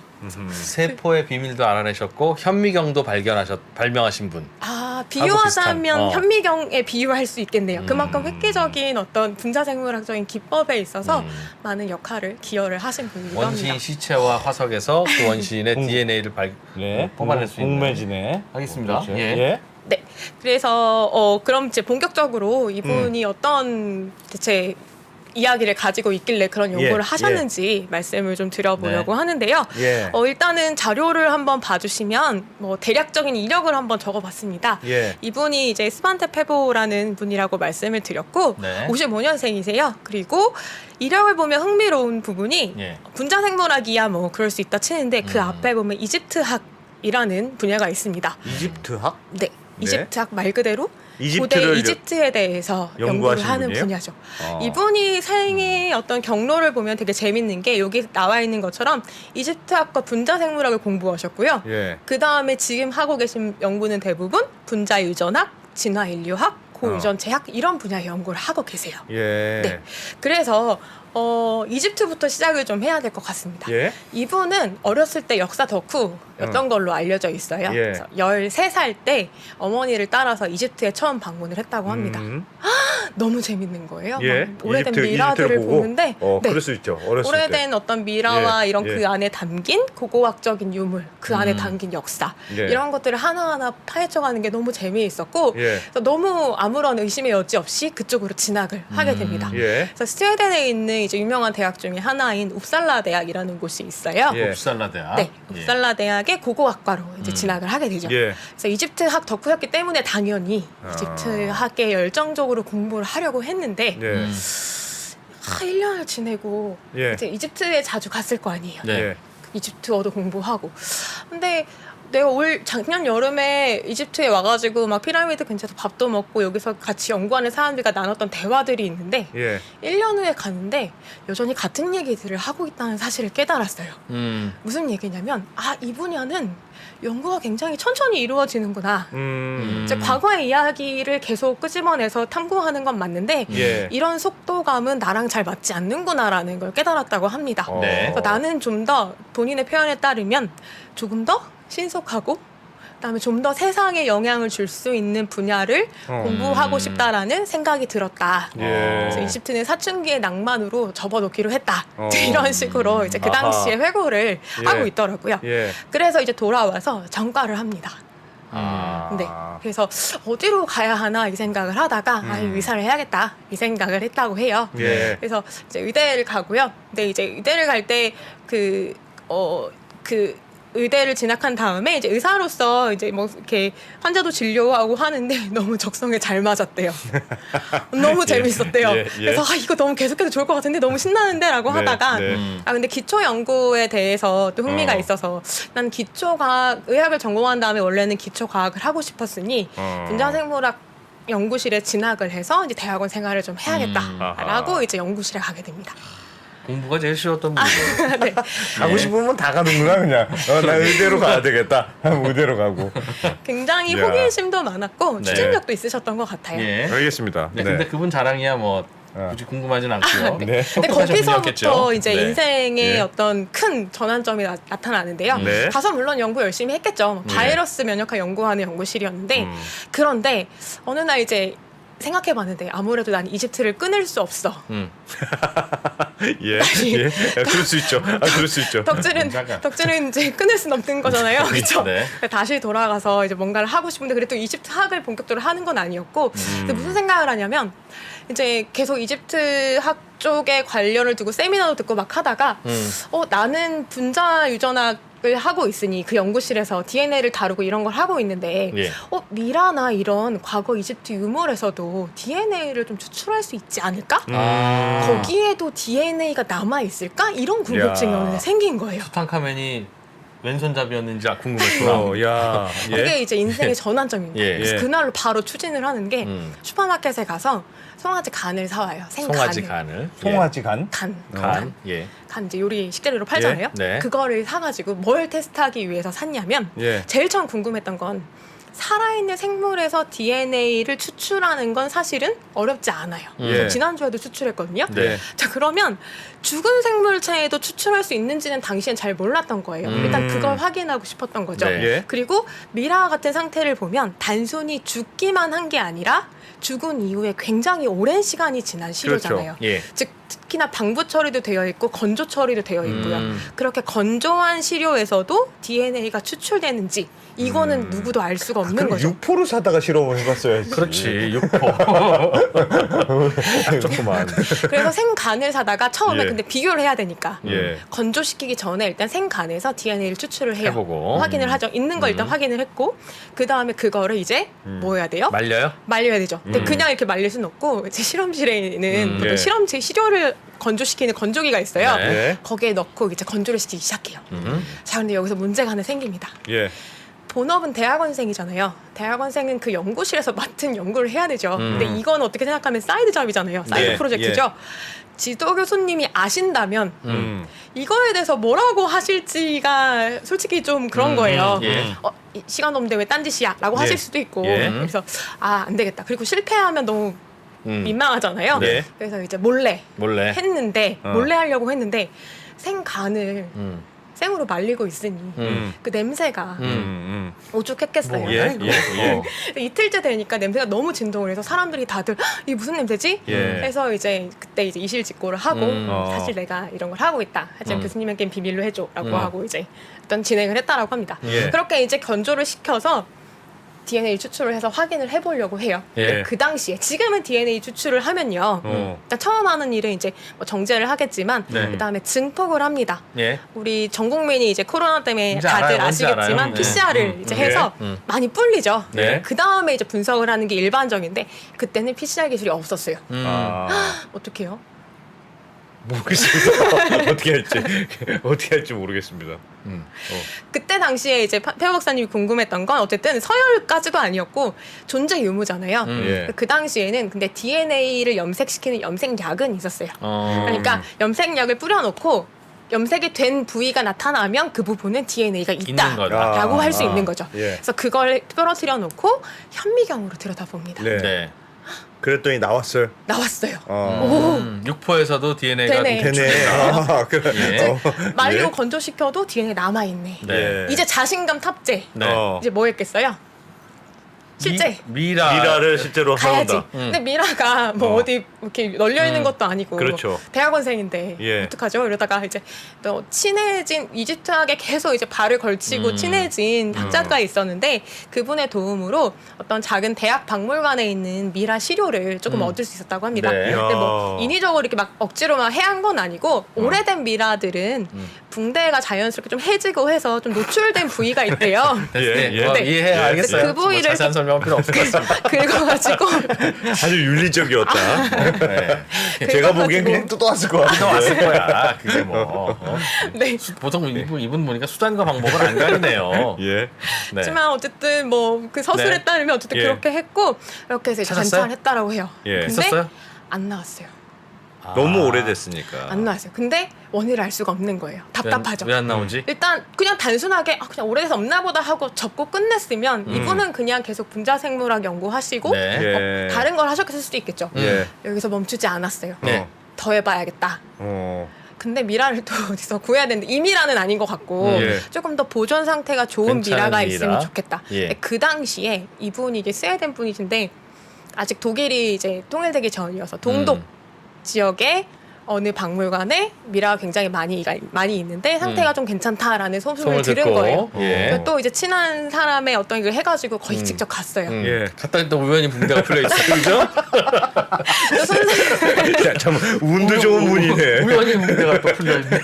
[SPEAKER 2] 세포의 비밀도 알아내셨고 현미경도 발명하신 분.
[SPEAKER 4] 비유하자면
[SPEAKER 2] 비슷한,
[SPEAKER 4] 현미경에 비유할 수 있겠네요. 그만큼 획기적인 어떤 분자생물학적인 기법에 있어서 많은 역할을 기여를 하신 분이기도 합니다.
[SPEAKER 2] 원시인 시체와 화석에서 그 원시인의 DNA를 뽑아낼 수 있는.
[SPEAKER 3] 공매지네.
[SPEAKER 2] 하겠습니다.
[SPEAKER 3] 그렇죠.
[SPEAKER 2] 예.
[SPEAKER 4] 네. 그래서 그럼 이제 본격적으로 이분이 어떤 대체 이야기를 가지고 있길래 그런 연구를
[SPEAKER 3] 예,
[SPEAKER 4] 하셨는지 말씀을 좀 드려보려고
[SPEAKER 2] 네.
[SPEAKER 4] 하는데요.
[SPEAKER 3] 예.
[SPEAKER 4] 일단은 자료를 한번 봐주시면 뭐 대략적인 이력을 한번 적어봤습니다.
[SPEAKER 3] 예.
[SPEAKER 4] 이분이 이제 스반테 페보라는 분이라고 말씀을 드렸고
[SPEAKER 2] 네.
[SPEAKER 4] 55년생이세요. 그리고 이력을 보면 흥미로운 부분이
[SPEAKER 2] 예.
[SPEAKER 4] 분자생물학이야 뭐 그럴 수 있다 치는데 그 앞에 보면 이집트학이라는 분야가 있습니다.
[SPEAKER 3] 이집트학?
[SPEAKER 4] 네. 이집트학 말 그대로
[SPEAKER 3] 이집트를
[SPEAKER 4] 고대 이집트에 대해서 연구를
[SPEAKER 3] 연구하신
[SPEAKER 4] 하는
[SPEAKER 3] 분이에요?
[SPEAKER 4] 분야죠.
[SPEAKER 3] 어.
[SPEAKER 4] 이분이 생의 어떤 경로를 보면 되게 재밌는 게 여기 나와 있는 것처럼 이집트학과 분자생물학을 공부하셨고요.
[SPEAKER 3] 예.
[SPEAKER 4] 그 다음에 지금 하고 계신 연구는 대부분 분자유전학, 진화인류학, 고유전체학 이런 분야의 연구를 하고 계세요.
[SPEAKER 3] 예.
[SPEAKER 4] 네. 그래서 이집트부터 시작을 좀 해야 될 것 같습니다.
[SPEAKER 3] 예.
[SPEAKER 4] 이분은 어렸을 때 역사 덕후였던 걸로 알려져 있어요.
[SPEAKER 3] 예.
[SPEAKER 4] 그래서 13살 때 어머니를 따라서 이집트에 처음 방문을 했다고 합니다. 너무 재밌는 거예요.
[SPEAKER 3] 예.
[SPEAKER 4] 막 오래된
[SPEAKER 3] 이집트를
[SPEAKER 4] 미라들을
[SPEAKER 3] 보고?
[SPEAKER 4] 보는데 네.
[SPEAKER 3] 그럴 수 있죠. 어렸을 때.
[SPEAKER 4] 오래된 어떤 미라와
[SPEAKER 3] 예,
[SPEAKER 4] 이런
[SPEAKER 3] 예.
[SPEAKER 4] 그 안에 담긴 고고학적인 유물, 그 안에 담긴 역사
[SPEAKER 3] 예.
[SPEAKER 4] 이런 것들을 하나하나 파헤쳐가는 게 너무 재미있었고
[SPEAKER 3] 예.
[SPEAKER 4] 그래서 너무 아무런 의심의 여지 없이 그쪽으로 진학을 하게 됩니다.
[SPEAKER 3] 예.
[SPEAKER 4] 그래서 스웨덴에 있는 이제 유명한 대학 중에 하나인 웁살라 대학이라는 곳이 있어요.
[SPEAKER 3] 예.
[SPEAKER 2] 웁살라 대학.
[SPEAKER 4] 네, 웁살라 대학의 고고학과로 이제 진학을 하게 되죠.
[SPEAKER 3] 예.
[SPEAKER 4] 그래서 이집트학 덕후였기 때문에 당연히
[SPEAKER 3] 아.
[SPEAKER 4] 이집트학에 열정적으로 공부를 하려고 했는데
[SPEAKER 3] 예.
[SPEAKER 4] 1년을 지내고
[SPEAKER 3] 예.
[SPEAKER 4] 이제 이집트에 자주 갔을 거 아니에요.
[SPEAKER 2] 네.
[SPEAKER 3] 예.
[SPEAKER 4] 이집트어도 공부하고. 근데 내가 작년 여름에 이집트에 와가지고 막 피라미드 근처에서 밥도 먹고 여기서 같이 연구하는 사람들과 나눴던 대화들이 있는데
[SPEAKER 3] 예.
[SPEAKER 4] 1년 후에 갔는데 여전히 같은 얘기들을 하고 있다는 사실을 깨달았어요. 무슨 얘기냐면 이 분야는 연구가 굉장히 천천히 이루어지는구나. 이제 과거의 이야기를 계속 끄집어내서 탐구하는 건 맞는데
[SPEAKER 3] 예.
[SPEAKER 4] 이런 속도감은 나랑 잘 맞지 않는구나라는 걸 깨달았다고 합니다.
[SPEAKER 2] 네.
[SPEAKER 4] 그래서 나는 좀 더 본인의 표현에 따르면 조금 더 신속하고 그다음에 좀 더 세상에 영향을 줄 수 있는 분야를 공부하고 싶다라는 생각이 들었다.
[SPEAKER 3] 예.
[SPEAKER 4] 그래서 이집트는 사춘기의 낭만으로 접어놓기로 했다. 이제 이런 식으로 이제 그 당시에 회고를
[SPEAKER 3] 예.
[SPEAKER 4] 하고 있더라고요.
[SPEAKER 3] 예.
[SPEAKER 4] 그래서 이제 돌아와서 전과를 합니다.
[SPEAKER 3] 아.
[SPEAKER 4] 네. 그래서 어디로 가야 하나 이 생각을 하다가 의사를 해야겠다 이 생각을 했다고 해요.
[SPEAKER 3] 예.
[SPEAKER 4] 그래서 이제 의대를 가고요. 근데 이제 의대를 갈 때 의대를 진학한 다음에 이제 의사로서 이제 뭐 이렇게 환자도 진료하고 하는데 너무 적성에 잘 맞았대요. 너무 재밌었대요.
[SPEAKER 3] 예, 예.
[SPEAKER 4] 그래서 이거 너무 계속해도 좋을 것 같은데 너무 신나는데라고
[SPEAKER 3] 네,
[SPEAKER 4] 하다가
[SPEAKER 3] 네.
[SPEAKER 4] 근데 기초 연구에 대해서 또 흥미가 있어서 난 기초과학 의학을 전공한 다음에 원래는 기초과학을 하고 싶었으니 분자생물학 연구실에 진학을 해서 이제 대학원 생활을 좀 해야겠다라고 이제 연구실에 가게 됩니다.
[SPEAKER 2] 공부가 제일 쉬웠던 분이죠.
[SPEAKER 4] 네.
[SPEAKER 3] 가고 싶으면 다 가는구나 그냥. 나 의대로 가야 되겠다. 의대로 가고.
[SPEAKER 4] 굉장히
[SPEAKER 3] 야.
[SPEAKER 4] 호기심도 많았고
[SPEAKER 2] 네.
[SPEAKER 4] 추진력도 있으셨던 것 같아요.
[SPEAKER 2] 예.
[SPEAKER 3] 알겠습니다.
[SPEAKER 2] 네, 근데 그분 자랑이야 뭐 굳이 궁금하진 않고요.
[SPEAKER 3] 네.
[SPEAKER 4] 근데
[SPEAKER 2] 똑똑하신
[SPEAKER 4] 거기서부터
[SPEAKER 2] 분이었겠죠.
[SPEAKER 4] 이제
[SPEAKER 2] 네.
[SPEAKER 4] 인생의
[SPEAKER 3] 예.
[SPEAKER 4] 어떤 큰 전환점이 나타나는데요.
[SPEAKER 3] 네.
[SPEAKER 4] 가서 물론 연구 열심히 했겠죠.
[SPEAKER 2] 네.
[SPEAKER 4] 바이러스 면역학 연구하는 연구실이었는데 그런데 어느 날 이제 생각해봤는데 아무래도 난 이집트를 끊을 수 없어.
[SPEAKER 3] 예. 예. 그럴 수 있죠. 그럴 수 있죠.
[SPEAKER 4] 덕질은 이제 끊을 수는 없는 거잖아요. 그렇죠?
[SPEAKER 2] 네.
[SPEAKER 4] 다시 돌아가서 이제 뭔가를 하고 싶은데 그래도 이집트 학을 본격적으로 하는 건 아니었고 근데 무슨 생각을 하냐면 이제 계속 이집트 학 쪽에 관련을 두고 세미나도 듣고 막 하다가 나는 분자 유전학을 하고 있으니 그 연구실에서 DNA를 다루고 이런 걸 하고 있는데
[SPEAKER 2] 예.
[SPEAKER 4] 미라나 이런 과거 이집트 유물에서도 DNA를 좀 추출할 수 있지 않을까? 거기에도 DNA가 남아 있을까? 이런 궁금증이
[SPEAKER 3] 야.
[SPEAKER 4] 어느 날 생긴 거예요.
[SPEAKER 2] 투탕카멘이 왼손잡이였는지 궁금했구나.
[SPEAKER 3] 야. 예.
[SPEAKER 4] 그게 이제 인생의 전환점입니다.
[SPEAKER 2] 예.
[SPEAKER 4] 그래서
[SPEAKER 3] 예.
[SPEAKER 4] 그날로 바로 추진을 하는 게 슈퍼마켓에 가서 송아지 간을 사와요.
[SPEAKER 2] 송아지
[SPEAKER 4] 생간을.
[SPEAKER 2] 간을.
[SPEAKER 3] 송아지 간?
[SPEAKER 4] 간.
[SPEAKER 2] 예.
[SPEAKER 4] 간 이제 요리 식재료로 팔잖아요.
[SPEAKER 2] 예. 네.
[SPEAKER 4] 그거를 사가지고 뭘 테스트하기 위해서 샀냐면
[SPEAKER 3] 예.
[SPEAKER 4] 제일 처음 궁금했던 건 살아있는 생물에서 DNA를 추출하는 건 사실은 어렵지 않아요.
[SPEAKER 3] 예.
[SPEAKER 4] 지난주에도 추출했거든요.
[SPEAKER 2] 네.
[SPEAKER 4] 자 그러면 죽은 생물체에도 추출할 수 있는지는 당시엔 잘 몰랐던 거예요. 일단 그걸 확인하고 싶었던 거죠.
[SPEAKER 2] 네.
[SPEAKER 3] 예.
[SPEAKER 4] 그리고 미라와 같은 상태를 보면 단순히 죽기만 한 게 아니라 죽은 이후에 굉장히 오랜 시간이 지난 시료잖아요.
[SPEAKER 2] 예.
[SPEAKER 4] 즉 특히나 방부 처리도 되어 있고 건조 처리도 되어 있고요.
[SPEAKER 2] 음.
[SPEAKER 4] 그렇게 건조한 시료에서도 DNA가 추출되는지 이거는 누구도 알 수가 없는
[SPEAKER 3] 그럼
[SPEAKER 4] 거죠.
[SPEAKER 3] 육포를 사다가 실험을 해봤어야지.
[SPEAKER 2] 그렇지. 육포. 조그만.
[SPEAKER 4] 그래서 생간을 사다가 처음에
[SPEAKER 3] 예.
[SPEAKER 4] 근데 비교를 해야 되니까
[SPEAKER 3] 예.
[SPEAKER 4] 건조시키기 전에 일단 생간에서 DNA를 추출을 해요.
[SPEAKER 2] 해보고.
[SPEAKER 4] 확인을 하죠. 있는 거 일단 확인을 했고 그 다음에 그거를 이제 뭐 해야 돼요?
[SPEAKER 2] 말려요?
[SPEAKER 4] 말려야 되죠. 근데 그냥 이렇게 말릴 수는 없고 제 실험실에는 보통
[SPEAKER 3] 예.
[SPEAKER 4] 실험체 시료를 건조시키는 건조기가 있어요.
[SPEAKER 2] 네.
[SPEAKER 3] 예.
[SPEAKER 4] 거기에 넣고 이제 건조를 시키기 시작해요. 자, 근데 여기서 문제가 하나 생깁니다.
[SPEAKER 3] 예.
[SPEAKER 4] 본업은 대학원생이잖아요. 대학원생은 그 연구실에서 맡은 연구를 해야 되죠. 근데 이건 어떻게 생각하면 사이드 잡이잖아요. 사이드
[SPEAKER 3] 예,
[SPEAKER 4] 프로젝트죠. 지도 교수님이 아신다면 이거에 대해서 뭐라고 하실지가 솔직히 좀 그런 거예요.
[SPEAKER 2] 예.
[SPEAKER 4] 이 시간 없는데 왜 딴짓이야? 라고
[SPEAKER 3] 예.
[SPEAKER 4] 하실 수도 있고.
[SPEAKER 2] 예.
[SPEAKER 4] 그래서 안 되겠다. 그리고 실패하면 너무 민망하잖아요.
[SPEAKER 3] 네.
[SPEAKER 4] 그래서 이제 몰래
[SPEAKER 2] 몰래.
[SPEAKER 4] 했는데 몰래 하려고 했는데 생간을
[SPEAKER 2] 음.
[SPEAKER 4] 생으로 말리고 있으니 그 냄새가 오죽했겠어요.
[SPEAKER 3] 뭐, 예, 예.
[SPEAKER 4] 이틀째 되니까 냄새가 너무 진동을 해서 사람들이 다들 이게 무슨 냄새지?
[SPEAKER 3] 예.
[SPEAKER 4] 해서 이제 그때 이제 이실직고를 하고 사실
[SPEAKER 3] 어.
[SPEAKER 4] 내가 이런 걸 하고 있다. 하지만 교수님에겐 비밀로 해줘라고 하고 이제 어떤 진행을 했다라고 합니다.
[SPEAKER 3] 예.
[SPEAKER 4] 그렇게 이제 건조를 시켜서 DNA 추출을 해서 확인을 해보려고 해요.
[SPEAKER 2] 예.
[SPEAKER 4] 근데 그 당시에 지금은 DNA 추출을 하면요. 일단 처음 하는 일은 이제 뭐 정제를 하겠지만
[SPEAKER 2] 네.
[SPEAKER 4] 그다음에 증폭을 합니다.
[SPEAKER 2] 예.
[SPEAKER 4] 우리 전 국민이 이제 코로나 때문에
[SPEAKER 2] 뭔지
[SPEAKER 4] 다들
[SPEAKER 2] 알아요, 뭔지
[SPEAKER 4] 아시겠지만
[SPEAKER 2] 알아요. 네.
[SPEAKER 4] PCR을 이제 해서 많이 불리죠.
[SPEAKER 2] 네.
[SPEAKER 4] 그 다음에 이제 분석을 하는 게 일반적인데 그때는 PCR 기술이 없었어요. 어떡해요?
[SPEAKER 3] 모르겠습니다. 어떻게 할지 모르겠습니다.
[SPEAKER 4] 그때 당시에 이제 태호 박사님이 궁금했던 건 어쨌든 서열까지도 아니었고 존재 유무잖아요.
[SPEAKER 3] 예.
[SPEAKER 4] 그 당시에는 근데 DNA를 염색시키는 염색약은 있었어요. 그러니까 염색약을 뿌려놓고 염색이 된 부위가 나타나면 그 부분은 DNA가
[SPEAKER 2] 있는 거다.
[SPEAKER 4] 있다라고 할 수 있는 거죠.
[SPEAKER 3] 예.
[SPEAKER 4] 그래서 그걸 떨어뜨려 놓고 현미경으로 들여다봅니다.
[SPEAKER 3] 네.
[SPEAKER 2] 네.
[SPEAKER 3] 그랬더니 나왔어요.
[SPEAKER 4] 나왔어요.
[SPEAKER 2] 육포에서도 DNA가
[SPEAKER 4] 되네.
[SPEAKER 3] 되네. 그래.
[SPEAKER 2] 예.
[SPEAKER 4] 말리고
[SPEAKER 3] 예.
[SPEAKER 4] 건조시켜도 DNA 남아있네.
[SPEAKER 2] 네.
[SPEAKER 3] 예.
[SPEAKER 4] 이제 자신감 탑재.
[SPEAKER 2] 네.
[SPEAKER 4] 이제 뭐 했겠어요? 실제
[SPEAKER 3] 미라를 실제로
[SPEAKER 4] 가야지.
[SPEAKER 3] 해본다.
[SPEAKER 4] 근데 미라가 뭐 어디 이렇게 널려 있는 것도 아니고
[SPEAKER 3] 그렇죠.
[SPEAKER 4] 대학원생인데
[SPEAKER 3] 예.
[SPEAKER 4] 어떡하죠? 이러다가 이제 또 친해진 이집트학에 계속 이제 발을 걸치고 친해진 학자가 있었는데 그분의 도움으로 어떤 작은 대학 박물관에 있는 미라 시료를 조금 얻을 수 있었다고 합니다.
[SPEAKER 2] 네.
[SPEAKER 4] 근데 뭐
[SPEAKER 3] 야.
[SPEAKER 4] 인위적으로 이렇게 막 억지로 막 해한 건 아니고 오래된 미라들은 붕대가 자연스럽게 좀 해지고 해서 좀 노출된 부위가 있대요.
[SPEAKER 3] 예, 예.
[SPEAKER 2] 뭐
[SPEAKER 4] 네.
[SPEAKER 2] 이해 알겠어요.
[SPEAKER 4] 그 부위를
[SPEAKER 2] 뭐 자세한 설명은 필요 없습니다.
[SPEAKER 4] 긁어가지고
[SPEAKER 3] 아주 윤리적이었다.
[SPEAKER 2] 네.
[SPEAKER 3] 제가 보기엔 그냥 뜯어왔을 것 같은데.
[SPEAKER 2] 왔을 거야. 그게 뭐.
[SPEAKER 4] 네.
[SPEAKER 2] 보통 이분 보니까 수단과 방법을 안 가리네요.
[SPEAKER 3] 예.
[SPEAKER 2] 네.
[SPEAKER 4] 하지만 어쨌든 뭐 그 서술에
[SPEAKER 2] 네.
[SPEAKER 4] 따르면 어쨌든
[SPEAKER 3] 예.
[SPEAKER 4] 그렇게 했고 이렇게 해서 이제
[SPEAKER 2] 찾았어요?
[SPEAKER 4] 관찰을 했다라고 해요.
[SPEAKER 3] 예.
[SPEAKER 4] 근데
[SPEAKER 2] 있었어요?
[SPEAKER 4] 안 나왔어요.
[SPEAKER 3] 너무 오래됐으니까.
[SPEAKER 4] 안 나왔어요. 근데 원인을 알 수가 없는 거예요. 답답하죠.
[SPEAKER 2] 왜 안 나오지?
[SPEAKER 4] 일단 그냥 단순하게 그냥 오래돼서 없나 보다 하고 접고 끝냈으면 이분은 그냥 계속 분자생물학 연구하시고
[SPEAKER 2] 네.
[SPEAKER 3] 예.
[SPEAKER 4] 다른 걸 하셨을 수도 있겠죠.
[SPEAKER 3] 예.
[SPEAKER 4] 여기서 멈추지 않았어요.
[SPEAKER 2] 네.
[SPEAKER 4] 더 해봐야겠다.
[SPEAKER 3] 어.
[SPEAKER 4] 근데 미라를 또 어디서 구해야 되는데 이 미라는 아닌 것 같고
[SPEAKER 3] 예.
[SPEAKER 4] 조금 더 보존 상태가 좋은
[SPEAKER 2] 괜찮은
[SPEAKER 4] 미라가
[SPEAKER 2] 미라.
[SPEAKER 4] 있으면 좋겠다.
[SPEAKER 2] 예.
[SPEAKER 4] 근데 그 당시에 이분이 이게 스웨덴 분이신데 아직 독일이 이제 통일되기 전이어서 동독 지역에 어느 박물관에 미라가 굉장히 많이 있는데 상태가 좀 괜찮다라는 소문을 들은
[SPEAKER 2] 듣고,
[SPEAKER 4] 거예요.
[SPEAKER 2] 예.
[SPEAKER 4] 그래서 또 이제 친한 사람의 어떤 걸 해가지고 거의 직접 갔어요.
[SPEAKER 3] 예.
[SPEAKER 2] 갔다 또 우연히 붕대가 풀려 있어, 그죠?
[SPEAKER 4] 또 선생님
[SPEAKER 3] 야, 참 운도 좋은 분이네.
[SPEAKER 2] 우연히 붕대가 또 풀려 있네.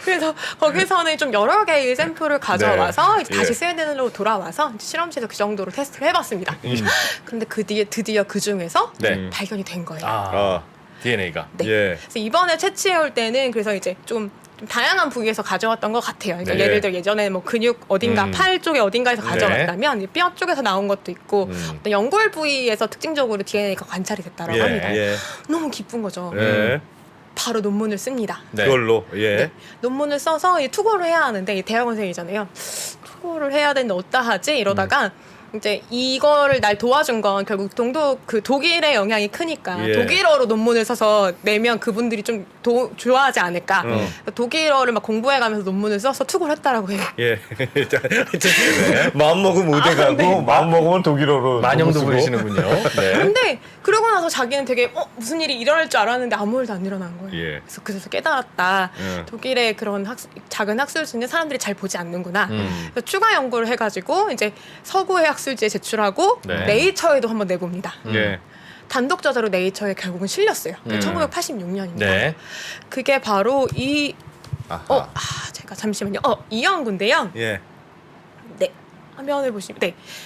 [SPEAKER 4] 그래서 거기서는 좀 여러 개의 샘플을 가져와서 이제
[SPEAKER 3] 예.
[SPEAKER 4] 다시 스웨덴으로 돌아와서 이제 실험실에서 그 정도로 테스트를 해봤습니다. 그런데 그 뒤에 드디어 그 중에서
[SPEAKER 2] 네.
[SPEAKER 4] 발견이 된 거예요.
[SPEAKER 3] 아,
[SPEAKER 2] DNA가.
[SPEAKER 4] 네.
[SPEAKER 3] 예.
[SPEAKER 4] 그래서 이번에 채취해 올 때는 그래서 이제 좀 다양한 부위에서 가져왔던 것 같아요. 그러니까
[SPEAKER 3] 네.
[SPEAKER 4] 예를 들어 예전에 뭐 근육 어딘가 팔 쪽에 어딘가에서
[SPEAKER 2] 네.
[SPEAKER 4] 가져왔다면 뼈 쪽에서 나온 것도 있고 어떤 연골 부위에서 특징적으로 DNA가 관찰이 됐다라고
[SPEAKER 2] 예.
[SPEAKER 4] 합니다.
[SPEAKER 3] 예.
[SPEAKER 4] 너무 기쁜 거죠.
[SPEAKER 3] 예.
[SPEAKER 4] 바로 논문을 씁니다.
[SPEAKER 2] 네.
[SPEAKER 3] 그걸로 예.
[SPEAKER 4] 네. 논문을 써서 이 투고를 해야 하는데 이 대학원생이잖아요. 투고를 해야 되는데 어디다 하지? 이러다가 이제 이거를 날 도와준 건 결국 동독 그 독일의 영향이 크니까
[SPEAKER 3] 예.
[SPEAKER 4] 독일어로 논문을 써서 내면 그분들이 좀 좋아하지 않을까.
[SPEAKER 3] 음.
[SPEAKER 4] 그래서 독일어를 막 공부해가면서 논문을 써서 투고를 했다라고 해요.
[SPEAKER 3] 예. 마음 먹으면 의대 가고
[SPEAKER 4] 네.
[SPEAKER 3] 마음 먹으면 독일어로
[SPEAKER 2] 만영도
[SPEAKER 3] 쓰고.
[SPEAKER 2] 부리시는군요. 네.
[SPEAKER 4] 근데 그러고 나서 자기는 되게 무슨 일이 일어날 줄 알았는데 아무 일도 안 일어난 거예요.
[SPEAKER 3] 예.
[SPEAKER 4] 그래서 깨달았다.
[SPEAKER 3] 예.
[SPEAKER 4] 독일의 그런 작은 학술지는 사람들이 잘 보지 않는구나. 그래서 추가 연구를 해가지고 이제 서구의 학술지에 제출하고
[SPEAKER 2] 네.
[SPEAKER 4] 네이처에도 한번 내봅니다.
[SPEAKER 3] 예.
[SPEAKER 4] 단독 저자로 네이처에 결국은 실렸어요. 1986년입니다.
[SPEAKER 2] 네.
[SPEAKER 4] 그게 바로
[SPEAKER 3] 아하.
[SPEAKER 4] 제가 잠시만요. 이 연구인데요.
[SPEAKER 3] 예.
[SPEAKER 4] 네. 화면을 보시면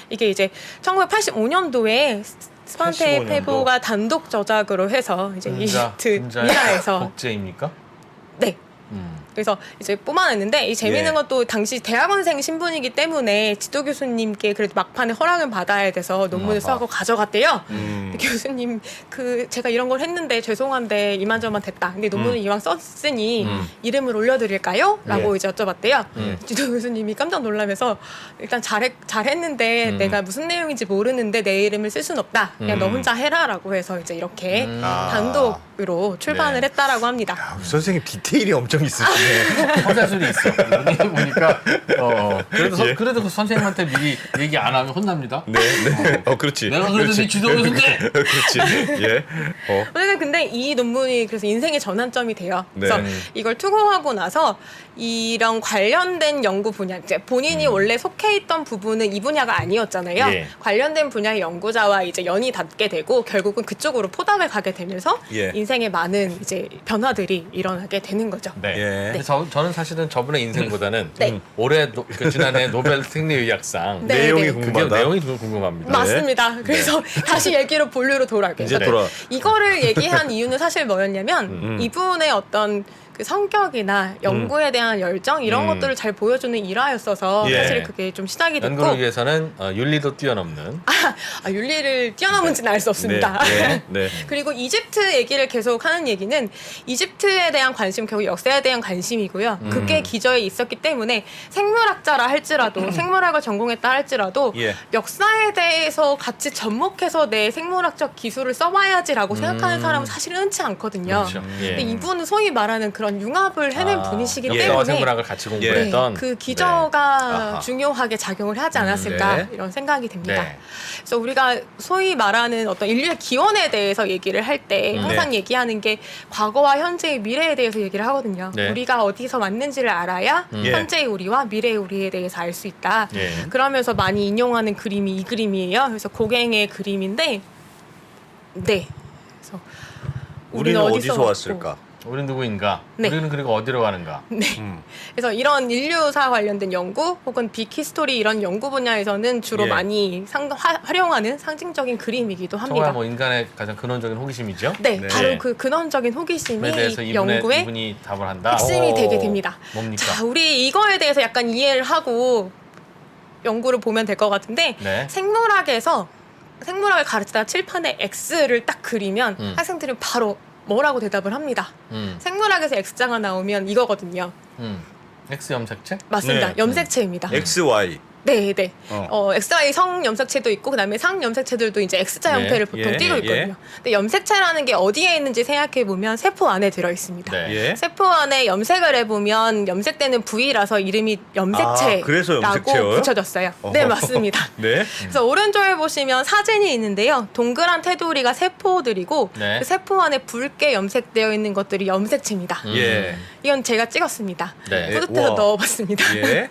[SPEAKER 4] 이게 이제 1985년도에 스판테
[SPEAKER 3] 85년도.
[SPEAKER 4] 페보가 단독 저작으로 해서 이제 이집트
[SPEAKER 2] 분자의
[SPEAKER 4] 미라에서
[SPEAKER 2] 복제입니까?
[SPEAKER 4] 네. 그래서 이제 뽑아냈는데 이 재미있는
[SPEAKER 3] 예.
[SPEAKER 4] 것도 당시 대학원생 신분이기 때문에 지도 교수님께 그래도 막판에 허락을 받아야 돼서 논문을
[SPEAKER 2] 아하.
[SPEAKER 4] 써서 가져갔대요.
[SPEAKER 3] 음.
[SPEAKER 4] 교수님 제가 이런 걸 했는데 죄송한데 이만저만 됐다. 근데 논문을 이왕 썼으니 이름을 올려드릴까요? 라고
[SPEAKER 3] 예.
[SPEAKER 4] 이제 여쭤봤대요. 지도 교수님이 깜짝 놀라면서 일단 잘했는데 내가 무슨 내용인지 모르는데 내 이름을 쓸 순 없다. 그냥 너 혼자 해라라고 해서 이제 이렇게
[SPEAKER 3] 아.
[SPEAKER 4] 단독으로 출판을
[SPEAKER 2] 네.
[SPEAKER 4] 했다라고 합니다.
[SPEAKER 3] 아, 선생님 디테일이 엄청 있으시네.
[SPEAKER 2] 허사술이 있어. 이분이 보니까 그래도
[SPEAKER 3] 예.
[SPEAKER 2] 그래도 그 선생님한테 미리 얘기 안 하면 혼납니다.
[SPEAKER 3] 네, 네. 그렇지.
[SPEAKER 2] 내가 그래도 네 지도 교수인데.
[SPEAKER 3] 그렇지. 예.
[SPEAKER 4] 어쨌든 근데 이 논문이 그래서 인생의 전환점이 돼요.
[SPEAKER 3] 네.
[SPEAKER 4] 그래서 이걸 투고하고 나서 이런 관련된 연구 분야, 이제 본인이 원래 속해 있던 부분은 이 분야가 아니었잖아요.
[SPEAKER 2] 예.
[SPEAKER 4] 관련된 분야의 연구자와 이제 연이 닿게 되고 결국은 그쪽으로 포닥을 가게 되면서
[SPEAKER 3] 예.
[SPEAKER 4] 인생에 많은 이제 변화들이 일어나게 되는 거죠.
[SPEAKER 2] 네.
[SPEAKER 3] 예.
[SPEAKER 2] 근데 저는 사실은 저분의 인생보다는
[SPEAKER 4] 네.
[SPEAKER 2] 올해 지난해 노벨 생리의학상
[SPEAKER 4] 네,
[SPEAKER 3] 내용이
[SPEAKER 4] 네.
[SPEAKER 2] 그게
[SPEAKER 3] 궁금하다.
[SPEAKER 2] 내용이 좀 궁금합니다.
[SPEAKER 4] 맞습니다. 그래서 다시 얘기로 본류로 돌아올게요.
[SPEAKER 3] 이제
[SPEAKER 4] 그러니까
[SPEAKER 3] 돌아.
[SPEAKER 4] 이거를 얘기한 이유는 사실 뭐였냐면 이분의 어떤 그 성격이나 연구에 대한 열정 이런 것들을 잘 보여주는 일화였어서
[SPEAKER 3] 예.
[SPEAKER 4] 사실 그게 좀 시작이 됐고
[SPEAKER 2] 연구를 위해서는 윤리도 뛰어넘는
[SPEAKER 4] 윤리를 뛰어넘은지는 알 수 없습니다.
[SPEAKER 3] 네. 네.
[SPEAKER 4] 그리고 이집트 얘기를 계속 하는 얘기는 이집트에 대한 관심, 결국 역사에 대한 관심이고요. 그게 기저에 있었기 때문에 생물학자라 할지라도 생물학을 전공했다 할지라도
[SPEAKER 3] 예.
[SPEAKER 4] 역사에 대해서 같이 접목해서 내 생물학적 기술을 써봐야지라고 생각하는 사람은 사실은 흔치 않거든요.
[SPEAKER 2] 그렇죠. 예.
[SPEAKER 4] 근데 이분은 소위 말하는 그런 융합을 해낸 분이시기
[SPEAKER 2] 역사와
[SPEAKER 4] 때문에
[SPEAKER 2] 생물학을 같이
[SPEAKER 4] 네,
[SPEAKER 2] 공부했던
[SPEAKER 4] 그 기저가
[SPEAKER 3] 아하.
[SPEAKER 4] 중요하게 작용을 하지 않았을까
[SPEAKER 2] 네.
[SPEAKER 4] 이런 생각이 듭니다.
[SPEAKER 2] 네.
[SPEAKER 4] 그래서 우리가 소위 말하는 어떤 인류의 기원에 대해서 얘기를 할 때 항상
[SPEAKER 3] 네.
[SPEAKER 4] 얘기하는 게 과거와 현재의 미래에 대해서 얘기를 하거든요.
[SPEAKER 2] 네.
[SPEAKER 4] 우리가 어디서 왔는지를 알아야
[SPEAKER 3] 예.
[SPEAKER 4] 현재의 우리와 미래의 우리에 대해서 알 수 있다.
[SPEAKER 2] 예.
[SPEAKER 4] 그러면서 많이 인용하는 그림이 이 그림이에요. 그래서 고갱의 그림인데, 네. 그래서
[SPEAKER 3] 우리는 어디서
[SPEAKER 4] 왔고,
[SPEAKER 3] 왔을까?
[SPEAKER 2] 우리는 누구인가?
[SPEAKER 4] 네.
[SPEAKER 2] 우리는 그리고 어디로 가는가?
[SPEAKER 4] 그래서 이런 인류사 관련된 연구 혹은 빅히스토리 이런 연구 분야에서는 주로
[SPEAKER 3] 예.
[SPEAKER 4] 많이 활용하는 상징적인 그림이기도 합니다.
[SPEAKER 2] 정말 뭐 인간의 가장 근원적인 호기심이죠.
[SPEAKER 4] 네,
[SPEAKER 3] 네.
[SPEAKER 4] 바로 그 근원적인 호기심이
[SPEAKER 2] 에 대해서
[SPEAKER 4] 연구의
[SPEAKER 2] 이분이 답을 한다.
[SPEAKER 4] 핵심이
[SPEAKER 3] 오.
[SPEAKER 4] 되게 됩니다.
[SPEAKER 2] 뭡니까?
[SPEAKER 4] 자, 우리 이거에 대해서 약간 이해를 하고 연구를 보면 될 것 같은데
[SPEAKER 2] 네.
[SPEAKER 4] 생물학을 가르치다가 칠판에 X를 딱 그리면 학생들은 바로 뭐라고 대답을 합니다. 생물학에서 X자가 나오면 이거거든요.
[SPEAKER 2] X 염색체?
[SPEAKER 4] 맞습니다.
[SPEAKER 3] 네.
[SPEAKER 4] 염색체입니다.
[SPEAKER 3] XY.
[SPEAKER 4] 네, 네. XY 성 염색체도 있고 그다음에 상 염색체들도 이제 X자
[SPEAKER 2] 네.
[SPEAKER 4] 형태를 보통
[SPEAKER 3] 예,
[SPEAKER 4] 띠고
[SPEAKER 3] 예.
[SPEAKER 4] 있거든요. 근데 염색체라는 게 어디에 있는지 생각해 보면 세포 안에 들어 있습니다.
[SPEAKER 2] 네.
[SPEAKER 3] 예.
[SPEAKER 4] 세포 안에 염색을 해보면 염색되는 부위라서 이름이
[SPEAKER 3] 그래서
[SPEAKER 4] 염색체라고
[SPEAKER 3] 염색체예요?
[SPEAKER 4] 붙여졌어요. 네, 맞습니다.
[SPEAKER 3] 네.
[SPEAKER 4] 그래서 오른쪽에 보시면 사진이 있는데요. 동그란 테두리가 세포들이고
[SPEAKER 2] 네.
[SPEAKER 4] 그 세포 안에 붉게 염색되어 있는 것들이 염색체입니다.
[SPEAKER 3] 예.
[SPEAKER 4] 이건 제가 찍었습니다.
[SPEAKER 2] 네.
[SPEAKER 4] 뿌듯해서
[SPEAKER 3] 우와.
[SPEAKER 4] 넣어봤습니다.
[SPEAKER 3] 예.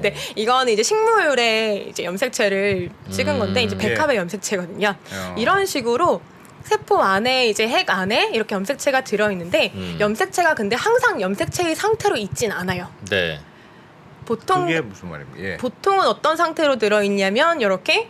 [SPEAKER 4] 네, 이거는 이제 식물의 이제 염색체를 찍은 건데 이제 백합의
[SPEAKER 3] 예.
[SPEAKER 4] 염색체거든요. 이런 식으로 세포 안에 이제 핵 안에 이렇게 염색체가 들어 있는데 염색체가 근데 항상 염색체의 상태로 있진 않아요.
[SPEAKER 2] 네.
[SPEAKER 4] 보통
[SPEAKER 3] 그게 무슨 말입니까? 예.
[SPEAKER 4] 보통은 어떤 상태로 들어 있냐면 이렇게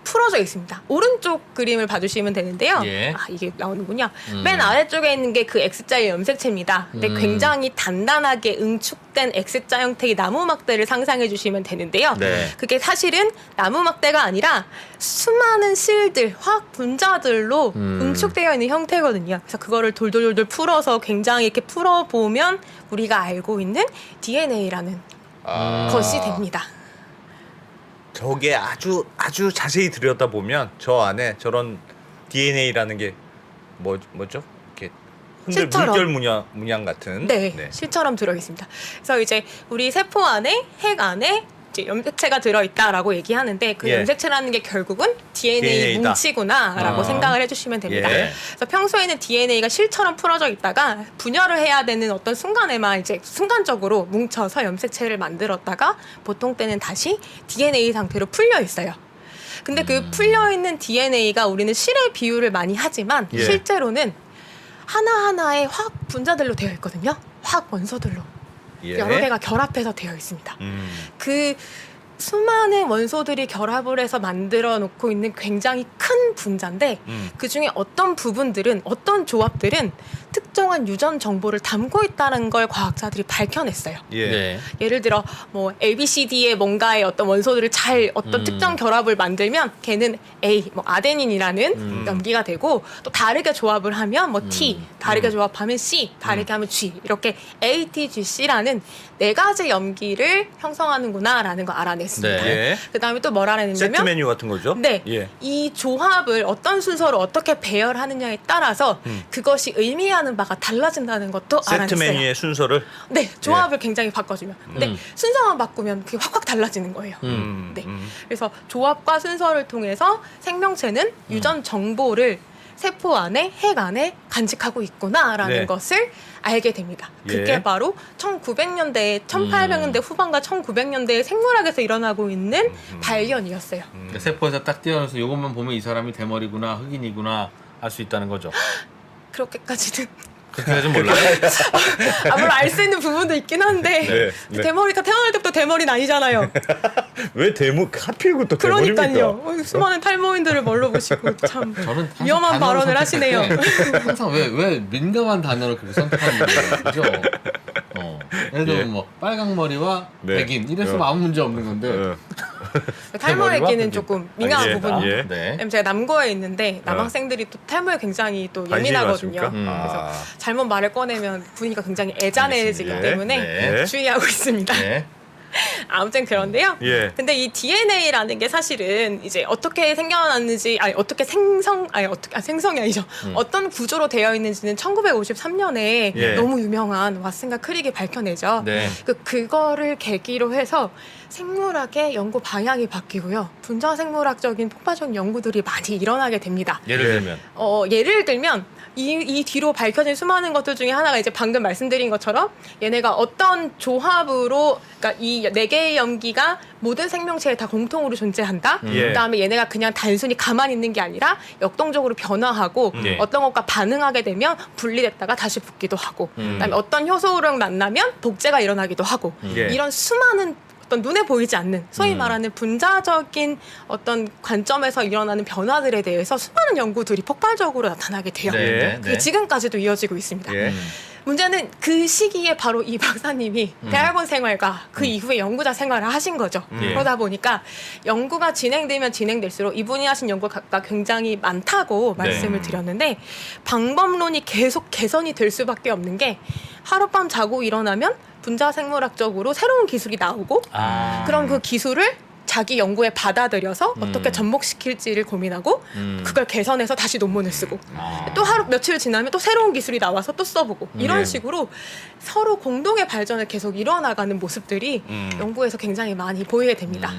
[SPEAKER 4] 풀어져 있습니다. 오른쪽 그림을 봐주시면 되는데요.
[SPEAKER 2] 예.
[SPEAKER 4] 이게 나오는군요. 맨 아래쪽에 있는 게 그 X자의 염색체입니다. 근데 굉장히 단단하게 응축된 X자 형태의 나무막대를 상상해 주시면 되는데요.
[SPEAKER 2] 네.
[SPEAKER 4] 그게 사실은 나무막대가 아니라 수많은 실들, 화학 분자들로 응축되어 있는 형태거든요. 그래서 그거를 돌돌돌돌 풀어서 굉장히 이렇게 풀어보면 우리가 알고 있는 DNA라는 것이 됩니다.
[SPEAKER 3] 저게 아주 자세히 들여다 보면 저 안에 저런 DNA라는 게 뭐죠? 이렇게
[SPEAKER 4] 실처럼.
[SPEAKER 3] 물결 문양 같은.
[SPEAKER 4] 네, 실처럼 들어 있습니다. 그래서 이제 우리 세포 안에 핵 안에 이제 염색체가 들어 있다라고 얘기하는데 그
[SPEAKER 3] 예.
[SPEAKER 4] 염색체라는 게 결국은 DNA
[SPEAKER 3] DNA다.
[SPEAKER 4] 뭉치구나라고 생각을 해주시면 됩니다.
[SPEAKER 3] 예.
[SPEAKER 4] 그래서 평소에는 DNA가 실처럼 풀어져 있다가 분열을 해야 되는 어떤 순간에만 이제 순간적으로 뭉쳐서 염색체를 만들었다가 보통 때는 다시 DNA 상태로 풀려 있어요. 근데 그 풀려 있는 DNA가 우리는 실의 비유를 많이 하지만
[SPEAKER 3] 예.
[SPEAKER 4] 실제로는 하나하나의 화학 분자들로 되어 있거든요. 화학 원소들로.
[SPEAKER 3] 예.
[SPEAKER 4] 여러 개가 결합해서 되어 있습니다.
[SPEAKER 3] 음.
[SPEAKER 4] 그 수많은 원소들이 결합을 해서 만들어 놓고 있는 굉장히 큰 분자인데 그 중에 어떤 부분들은 어떤 조합들은 특정한 유전 정보를 담고 있다는 걸 과학자들이 밝혀냈어요.
[SPEAKER 3] 예.
[SPEAKER 2] 네.
[SPEAKER 4] 예를 들어 뭐 ABCD의 뭔가의 어떤 원소들을 잘 어떤 특정 결합을 만들면 걔는 A, 뭐 아데닌이라는 염기가 되고 또 다르게 조합을 하면 뭐 T, 다르게 조합하면 C, 다르게 하면 G 이렇게 A, T, G, C라는 4가지 염기를 형성하는구나라는 걸 알아냈습니다.
[SPEAKER 2] 네.
[SPEAKER 3] 예.
[SPEAKER 4] 그다음에 또 뭘
[SPEAKER 3] 세트
[SPEAKER 4] 알아냈냐면
[SPEAKER 3] 메뉴 같은 거죠?
[SPEAKER 4] 네.
[SPEAKER 3] 예.
[SPEAKER 4] 이 조합을 어떤 순서로 어떻게 배열하느냐에 따라서 그것이 의미하는 바가 달라진다는 것도
[SPEAKER 3] 세트
[SPEAKER 4] 알아냈어요.
[SPEAKER 3] 메뉴의 순서를
[SPEAKER 4] 네, 조합을 굉장히 바꿔주면. 근데 순서만 바꾸면 그게 확확 달라지는 거예요. 네. 그래서 조합과 순서를 통해서 생명체는 유전 정보를 세포 안에, 핵 안에 간직하고 있구나라는
[SPEAKER 3] 네.
[SPEAKER 4] 것을 알게 됩니다. 그게
[SPEAKER 3] 예.
[SPEAKER 4] 바로 1900년대, 1800년대 후반과 1900년대에 생물학에서 일어나고 있는 발견이었어요.
[SPEAKER 2] 그러니까 세포에서 딱 띄어내서 이것만 보면 이 사람이 대머리구나 흑인이구나 알 수 있다는 거죠.
[SPEAKER 4] 그렇게까지는
[SPEAKER 2] 그렇게까지는 몰라요.
[SPEAKER 4] 물론 알 수 있는 부분도 있긴 한데
[SPEAKER 3] 네, 네.
[SPEAKER 4] 대머리가 태어날 때부터 대머리는 아니잖아요.
[SPEAKER 3] 왜 하필 또 대머리입니까?
[SPEAKER 4] 그러니까요. 수많은 탈모인들을 뭘로 보시고 참
[SPEAKER 2] 저는 항상
[SPEAKER 4] 위험한
[SPEAKER 2] 단어를
[SPEAKER 4] 발언을 하시네요.
[SPEAKER 2] 선택할 때 항상 왜 민감한 단어를 그렇게 선택하는 거예요, 그죠? 예를 들면
[SPEAKER 3] 예.
[SPEAKER 2] 뭐 빨강머리와
[SPEAKER 3] 네.
[SPEAKER 2] 백인 이랬으면 아무 문제 없는 건데
[SPEAKER 4] 탈모에게는
[SPEAKER 2] 대머리와
[SPEAKER 4] 조금 민감한
[SPEAKER 3] 예,
[SPEAKER 4] 부분이.
[SPEAKER 3] 예.
[SPEAKER 2] 네.
[SPEAKER 4] 왜냐면 제가 남고에 있는데 남학생들이 또 탈모에 굉장히 또
[SPEAKER 3] 관심이
[SPEAKER 4] 예민하거든요.
[SPEAKER 3] 많습니까?
[SPEAKER 4] 그래서 잘못 말을 꺼내면 분위기가 굉장히 애잔해지기
[SPEAKER 3] 알겠습니다.
[SPEAKER 4] 때문에
[SPEAKER 2] 네.
[SPEAKER 4] 주의하고 있습니다.
[SPEAKER 2] 네.
[SPEAKER 4] 아무튼 그런데요.
[SPEAKER 3] 예.
[SPEAKER 4] 근데 이 DNA라는 게 사실은 이제 어떻게 생겨났는지, 어떻게 생성이 아니죠. 어떤 구조로 되어 있는지는 1953년에
[SPEAKER 3] 예.
[SPEAKER 4] 너무 유명한 왓슨과 크릭이 밝혀내죠.
[SPEAKER 2] 네.
[SPEAKER 4] 그거를 계기로 해서 생물학의 연구 방향이 바뀌고요. 분자 생물학적인 폭발적인 연구들이 많이 일어나게 됩니다.
[SPEAKER 2] 예를 들면
[SPEAKER 4] 예를 들면 이 뒤로 밝혀진 수많은 것들 중에 하나가 이제 방금 말씀드린 것처럼 얘네가 어떤 조합으로, 그러니까 이 4개의 염기가 모든 생명체에 다 공통으로 존재한다.
[SPEAKER 3] 예.
[SPEAKER 4] 그다음에 얘네가 그냥 단순히 가만히 있는 게 아니라 역동적으로 변화하고
[SPEAKER 2] 예.
[SPEAKER 4] 어떤 것과 반응하게 되면 분리됐다가 다시 붙기도 하고 그다음에 어떤 효소랑 만나면 복제가 일어나기도 하고
[SPEAKER 3] 예.
[SPEAKER 4] 이런 수많은 어떤 눈에 보이지 않는 소위 말하는 분자적인 어떤 관점에서 일어나는 변화들에 대해서 수많은 연구들이 폭발적으로 나타나게 돼요.
[SPEAKER 2] 네.
[SPEAKER 4] 그게 지금까지도 이어지고 있습니다.
[SPEAKER 3] 예.
[SPEAKER 4] 문제는 그 시기에 바로 이 박사님이 대학원 생활과 그 이후에 연구자 생활을 하신 거죠.
[SPEAKER 2] 예.
[SPEAKER 4] 그러다 보니까 연구가 진행되면 진행될수록 이분이 하신 연구가 굉장히 많다고
[SPEAKER 2] 네.
[SPEAKER 4] 말씀을 드렸는데 방법론이 계속 개선이 될 수밖에 없는 게 하룻밤 자고 일어나면 분자 생물학적으로 새로운 기술이 나오고 그럼 그 기술을 자기 연구에 받아들여서 어떻게 접목시킬지를 고민하고 그걸 개선해서 다시 논문을 쓰고 또 하루 며칠 지나면 또 새로운 기술이 나와서 또 써보고 이런
[SPEAKER 2] 네.
[SPEAKER 4] 식으로 서로 공동의 발전을 계속 이뤄나가는 모습들이 연구에서 굉장히 많이 보이게 됩니다.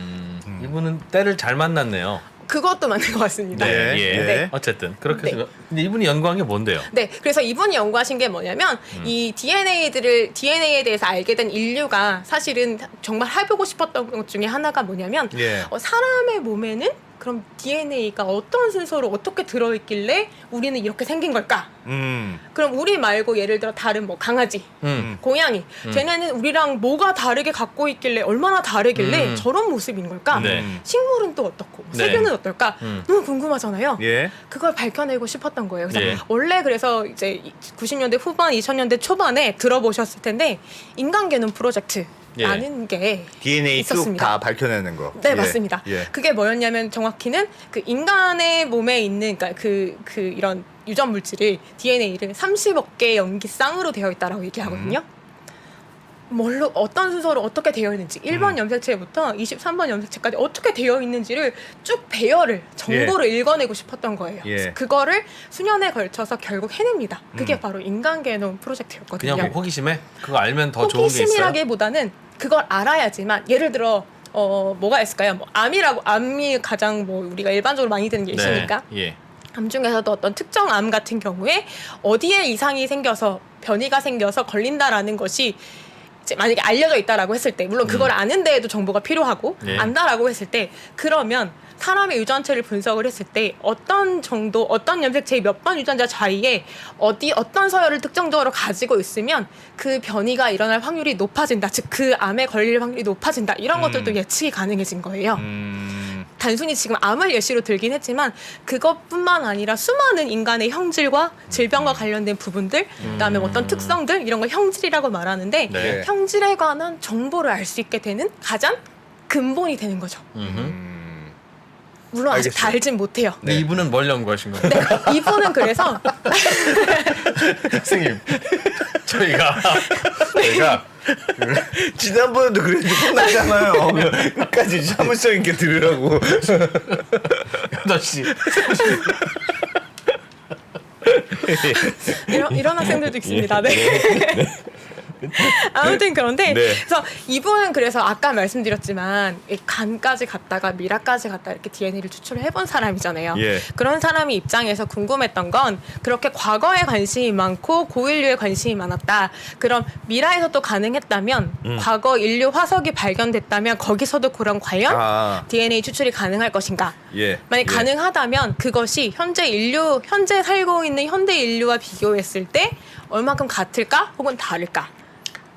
[SPEAKER 2] 이분은 때를 잘 만났네요.
[SPEAKER 4] 그것도 맞는 것 같습니다.
[SPEAKER 3] 네.
[SPEAKER 2] 예.
[SPEAKER 3] 네.
[SPEAKER 2] 어쨌든 그렇게
[SPEAKER 4] 네.
[SPEAKER 2] 해서 근데 이분이 연구한 게 뭔데요?
[SPEAKER 4] 네, 그래서 이분이 연구하신 게 뭐냐면 이 DNA에 대해서 알게 된 인류가 사실은 정말 해보고 싶었던 것 중에 하나가 뭐냐면
[SPEAKER 3] 예.
[SPEAKER 4] 사람의 몸에는 그럼 DNA가 어떤 순서로 어떻게 들어있길래 우리는 이렇게 생긴 걸까? 그럼 우리 말고 예를 들어 다른 뭐 강아지, 고양이, 쟤네는 우리랑 뭐가 다르게 갖고 있길래 얼마나 다르길래 저런 모습인 걸까?
[SPEAKER 2] 네.
[SPEAKER 4] 식물은 또 어떻고
[SPEAKER 2] 네.
[SPEAKER 4] 세균은 어떨까? 너무 궁금하잖아요.
[SPEAKER 3] 예.
[SPEAKER 4] 그걸 밝혀내고 싶었던 거예요. 그래서
[SPEAKER 2] 예.
[SPEAKER 4] 원래 그래서 이제 90년대 후반, 2000년대 초반에 들어보셨을 텐데 인간 게놈 프로젝트라는 게
[SPEAKER 3] DNA 쭉
[SPEAKER 4] 있었습니다.
[SPEAKER 3] 다 밝혀내는 거.
[SPEAKER 4] 네,
[SPEAKER 3] 예.
[SPEAKER 4] 맞습니다.
[SPEAKER 3] 예.
[SPEAKER 4] 그게 뭐였냐면 정확히는 그 인간의 몸에 있는 그러니까 그 이런 유전 물질을 DNA를 30억 개의 염기쌍으로 되어 있다라고 얘기하거든요. 뭘로 어떤 순서로 어떻게 되어 있는지 1번 염색체부터 23번 염색체까지 어떻게 되어 있는지를 쭉 배열을 정보를 읽어내고 싶었던 거예요.
[SPEAKER 3] 예.
[SPEAKER 4] 그래서 그거를 수년에 걸쳐서 결국 해냅니다. 그게 바로 인간 게놈 프로젝트였거든요.
[SPEAKER 2] 그냥 뭐 호기심에 그거 알면 더 좋은 게 있어요.
[SPEAKER 4] 호기심이라기보다는 그걸 알아야지만 예를 들어 뭐가 있을까요? 뭐 암이 가장 뭐 우리가 일반적으로 많이 드는 게 있으니까
[SPEAKER 2] 예.
[SPEAKER 4] 암 중에서도 어떤 특정 암 같은 경우에 어디에 이상이 생겨서 변이가 생겨서 걸린다라는 것이 이제 만약에 알려져 있다라고 했을 때 물론 그걸 아는 데에도 정보가 필요하고
[SPEAKER 2] 네.
[SPEAKER 4] 안다라고 했을 때 그러면 사람의 유전체를 분석을 했을 때 어떤 정도 어떤 염색체의 몇 번 유전자 사이에 어떤 서열을 특정적으로 가지고 있으면 그 변이가 일어날 확률이 높아진다. 즉 그 암에 걸릴 확률이 높아진다. 이런 것들도 예측이 가능해진 거예요. 단순히 지금 암을 예시로 들긴 했지만 그것뿐만 아니라 수많은 인간의 형질과 질병과 관련된 부분들 그다음에 어떤 특성들 이런 걸 형질이라고 말하는데
[SPEAKER 2] 네.
[SPEAKER 4] 형질에 관한 정보를 알 수 있게 되는 가장 근본이 되는 거죠. 물론 아직 다
[SPEAKER 3] 알겠어요.
[SPEAKER 4] 알진 못해요.
[SPEAKER 2] 근데 이분은 뭘 연구하신 거예요?
[SPEAKER 4] 네, 이분은 그래서
[SPEAKER 2] 선생님 저희가
[SPEAKER 3] 지난번에도 그랬는데 혼나잖아요. 끝까지 참을성 있게 들으라고.
[SPEAKER 2] 8시
[SPEAKER 4] 이런 학생들도 있습니다. 네. 아무튼 그런데
[SPEAKER 3] 네.
[SPEAKER 4] 그래서 이분은 그래서 아까 말씀드렸지만 이 간까지 갔다가 미라까지 갔다 이렇게 DNA를 추출을 해본 사람이잖아요.
[SPEAKER 3] 예.
[SPEAKER 4] 그런 사람이 입장에서 궁금했던 건 그렇게 과거에 관심이 많고 고인류에 관심이 많았다. 그럼 미라에서 또 가능했다면 과거 인류 화석이 발견됐다면 거기서도 그런 과연 DNA 추출이 가능할 것인가?
[SPEAKER 3] 예.
[SPEAKER 4] 만약
[SPEAKER 3] 예.
[SPEAKER 4] 가능하다면 그것이 현재 살고 있는 현대 인류와 비교했을 때 얼마큼 같을까 혹은 다를까?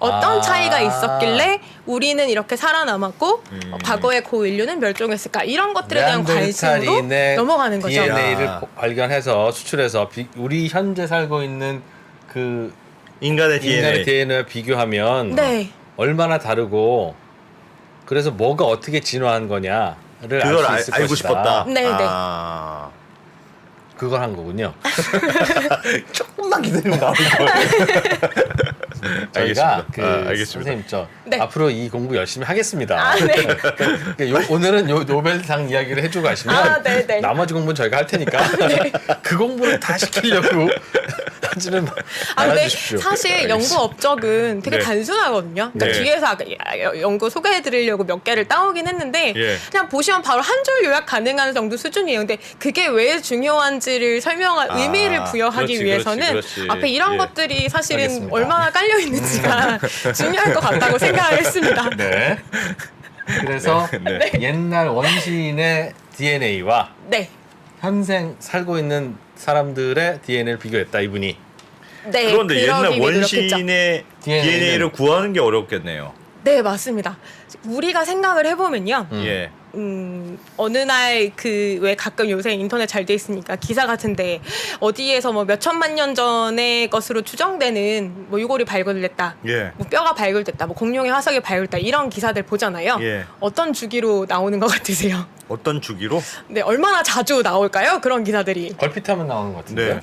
[SPEAKER 4] 어떤 차이가 있었길래 우리는 이렇게 살아남았고 과거의 고인류는 멸종했을까? 이런 것들에 대한 관심으로
[SPEAKER 2] 네안데르탈인의
[SPEAKER 4] 넘어가는 거죠.
[SPEAKER 2] DNA를
[SPEAKER 3] 야.
[SPEAKER 2] 발견해서 추출해서 우리 현재 살고 있는 그
[SPEAKER 3] 인간의 DNA.
[SPEAKER 2] 인간의 DNA와 비교하면
[SPEAKER 4] 네.
[SPEAKER 2] 얼마나 다르고 그래서 뭐가 어떻게 진화한 거냐를
[SPEAKER 3] 그걸
[SPEAKER 2] 알 수 있을
[SPEAKER 3] 알고
[SPEAKER 2] 것이다.
[SPEAKER 3] 싶었다.
[SPEAKER 4] 네, 네.
[SPEAKER 3] 아.
[SPEAKER 2] 그걸 한 거군요.
[SPEAKER 3] 조금만 기다리면 나올 거예요.
[SPEAKER 2] 저희가
[SPEAKER 3] 알겠습니다.
[SPEAKER 2] 그
[SPEAKER 3] 알겠습니다.
[SPEAKER 2] 선생님
[SPEAKER 4] 네.
[SPEAKER 2] 앞으로 이 공부 열심히 하겠습니다.
[SPEAKER 4] 아, 네.
[SPEAKER 2] 오늘은 요 노벨상 이야기를 해주고 가시면
[SPEAKER 4] 아, 네, 네.
[SPEAKER 2] 나머지 공부는 저희가 할 테니까 그 공부를 다 시키려고 하지는
[SPEAKER 4] 근데
[SPEAKER 2] 말아주십시오.
[SPEAKER 4] 사실 연구 업적은 되게
[SPEAKER 3] 네.
[SPEAKER 4] 단순하거든요. 그러니까
[SPEAKER 3] 네.
[SPEAKER 4] 뒤에서 아까 연구 소개해드리려고 몇 개를 따오긴 했는데
[SPEAKER 3] 예.
[SPEAKER 4] 그냥 보시면 바로 한 줄 요약 가능한 정도 수준이에요. 근데 그게 왜 중요한지를 설명할 의미를 부여하기
[SPEAKER 3] 그렇지,
[SPEAKER 4] 위해서는
[SPEAKER 3] 그렇지.
[SPEAKER 4] 앞에 이런
[SPEAKER 3] 예.
[SPEAKER 4] 것들이 사실은
[SPEAKER 2] 알겠습니다.
[SPEAKER 4] 얼마나 깔려 있는지가 중요할 것 같다고 생각을 했습니다.
[SPEAKER 2] 네. 그래서
[SPEAKER 3] 네.
[SPEAKER 2] 옛날 원시인의 DNA와
[SPEAKER 4] 네.
[SPEAKER 2] 현생 살고 있는 사람들의 DNA를 비교했다 이분이.
[SPEAKER 4] 네.
[SPEAKER 3] 그런데 옛날
[SPEAKER 4] 그러기 위해 노력했죠.
[SPEAKER 3] 원시인의 DNA를 구하는 게 어렵겠네요.
[SPEAKER 4] 네, 맞습니다. 우리가 생각을 해보면요.
[SPEAKER 3] 예.
[SPEAKER 4] 어느 날 그 왜 가끔 요새 인터넷 잘 돼 있으니까 기사 같은데 어디에서 뭐 몇 천만 년 전의 것으로 추정되는 뭐 유골이 발굴됐다,
[SPEAKER 3] 예.
[SPEAKER 4] 뭐 뼈가 발굴됐다, 뭐 공룡의 화석이 발굴됐다 이런 기사들 보잖아요.
[SPEAKER 3] 예.
[SPEAKER 4] 어떤 주기로 나오는 것 같으세요?
[SPEAKER 3] 어떤 주기로?
[SPEAKER 4] 네, 얼마나 자주 나올까요? 그런 기사들이.
[SPEAKER 2] 걸핏하면 나오는 것 같은데.
[SPEAKER 3] 네.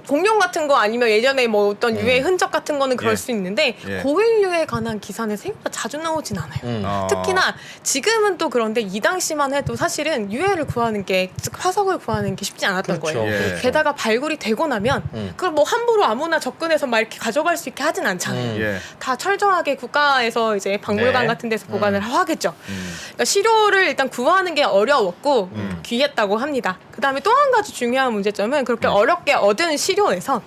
[SPEAKER 4] 공룡 같은 거 아니면 예전에 뭐 어떤 유해 흔적 같은 거는 그럴
[SPEAKER 3] 예.
[SPEAKER 4] 수 있는데
[SPEAKER 3] 예.
[SPEAKER 4] 고인류에 관한 기사는 생각보다 자주 나오진 않아요.
[SPEAKER 3] 아.
[SPEAKER 4] 특히나 지금은 또 그런데 이 당시만 해도 사실은 유해를 구하는 게, 즉 화석을 구하는 게 쉽지 않았던
[SPEAKER 2] 그렇죠.
[SPEAKER 4] 거예요.
[SPEAKER 3] 예.
[SPEAKER 4] 게다가 발굴이 되고 나면 그걸 뭐 함부로 아무나 접근해서 막 이렇게 가져갈 수 있게 하진 않잖아요.
[SPEAKER 3] 예.
[SPEAKER 4] 다 철저하게 국가에서 이제 박물관
[SPEAKER 2] 네.
[SPEAKER 4] 같은 데서 보관을 하겠죠. 그러니까 시료를 일단 구하는 게 어려웠고 귀했다고 합니다. 그다음에 또 한 가지 중요한 문제점은 그렇게 어렵게 얻은 시료에서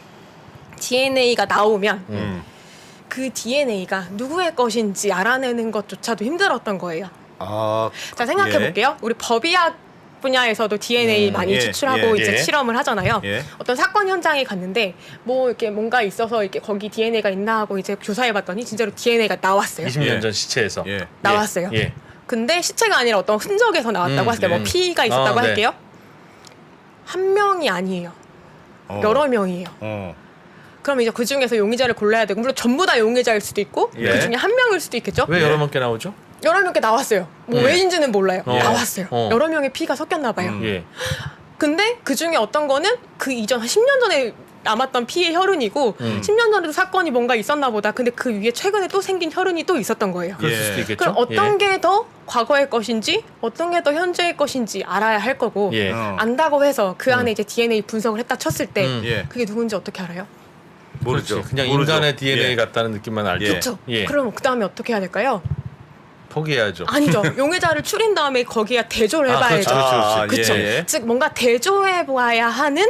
[SPEAKER 4] DNA가 나오면 그 DNA가 누구의 것인지 알아내는 것조차도 힘들었던 거예요.
[SPEAKER 3] 아,
[SPEAKER 4] 자, 생각해 볼게요. 우리 법의학 분야에서도 DNA 많이
[SPEAKER 3] 예,
[SPEAKER 4] 추출하고
[SPEAKER 3] 예,
[SPEAKER 4] 이제
[SPEAKER 2] 예.
[SPEAKER 4] 실험을 하잖아요.
[SPEAKER 3] 예.
[SPEAKER 4] 어떤 사건 현장에 갔는데 뭐 이렇게 뭔가 있어서 이렇게 거기 DNA가 있나 하고 이제 조사해 봤더니 진짜로 DNA가 나왔어요.
[SPEAKER 2] 20년
[SPEAKER 3] 예.
[SPEAKER 2] 전 시체에서.
[SPEAKER 3] 예.
[SPEAKER 4] 나왔어요.
[SPEAKER 2] 예.
[SPEAKER 4] 근데 시체가 아니라 어떤 흔적에서 나왔다고 했을 때 뭐 피가 있었다고
[SPEAKER 2] 네.
[SPEAKER 4] 할게요. 한 명이 아니에요.
[SPEAKER 3] 어.
[SPEAKER 4] 여러 명이에요.
[SPEAKER 3] 어.
[SPEAKER 4] 그럼 이제 그 중에서 용의자를 골라야 되고 물론 전부 다 용의자일 수도 있고
[SPEAKER 2] 예.
[SPEAKER 4] 그 중에 한 명일 수도 있겠죠.
[SPEAKER 2] 왜
[SPEAKER 3] 예.
[SPEAKER 2] 여러 명께 나오죠?
[SPEAKER 4] 여러 명께 나왔어요. 뭐 왜인지는 몰라요.
[SPEAKER 2] 어.
[SPEAKER 4] 나왔어요.
[SPEAKER 2] 어.
[SPEAKER 4] 여러 명의 피가 섞였나 봐요.
[SPEAKER 2] 예.
[SPEAKER 4] 근데 그 중에 어떤 거는 그 이전 한 10년 전에 남았던 피의 혈흔이고 10년 전에도 사건이 뭔가 있었나 보다. 근데 그 위에 최근에 또 생긴 혈흔이 또 있었던 거예요.
[SPEAKER 2] 그럴
[SPEAKER 3] 예.
[SPEAKER 2] 수도 있겠죠.
[SPEAKER 4] 그럼 어떤
[SPEAKER 2] 예.
[SPEAKER 4] 게 더 과거의 것인지 어떤 게 더 현재의 것인지 알아야 할 거고
[SPEAKER 2] 예.
[SPEAKER 4] 안다고 해서 그 안에 이제 DNA 분석을 했다 쳤을 때
[SPEAKER 3] 예.
[SPEAKER 4] 그게 누군지 어떻게 알아요?
[SPEAKER 3] 모르죠.
[SPEAKER 2] 그렇지. 그냥
[SPEAKER 3] 모르죠.
[SPEAKER 2] 인간의 DNA
[SPEAKER 3] 예.
[SPEAKER 2] 같다는 느낌만 알죠.
[SPEAKER 3] 예.
[SPEAKER 4] 그렇죠.
[SPEAKER 2] 예.
[SPEAKER 4] 그럼 그 다음에 어떻게 해야 될까요?
[SPEAKER 2] 포기해야죠.
[SPEAKER 4] 아니죠. 용의자를 추린 다음에 거기에 대조를 해봐야죠.
[SPEAKER 3] 아,
[SPEAKER 4] 그렇죠.
[SPEAKER 3] 예.
[SPEAKER 4] 즉 뭔가 대조해봐야 하는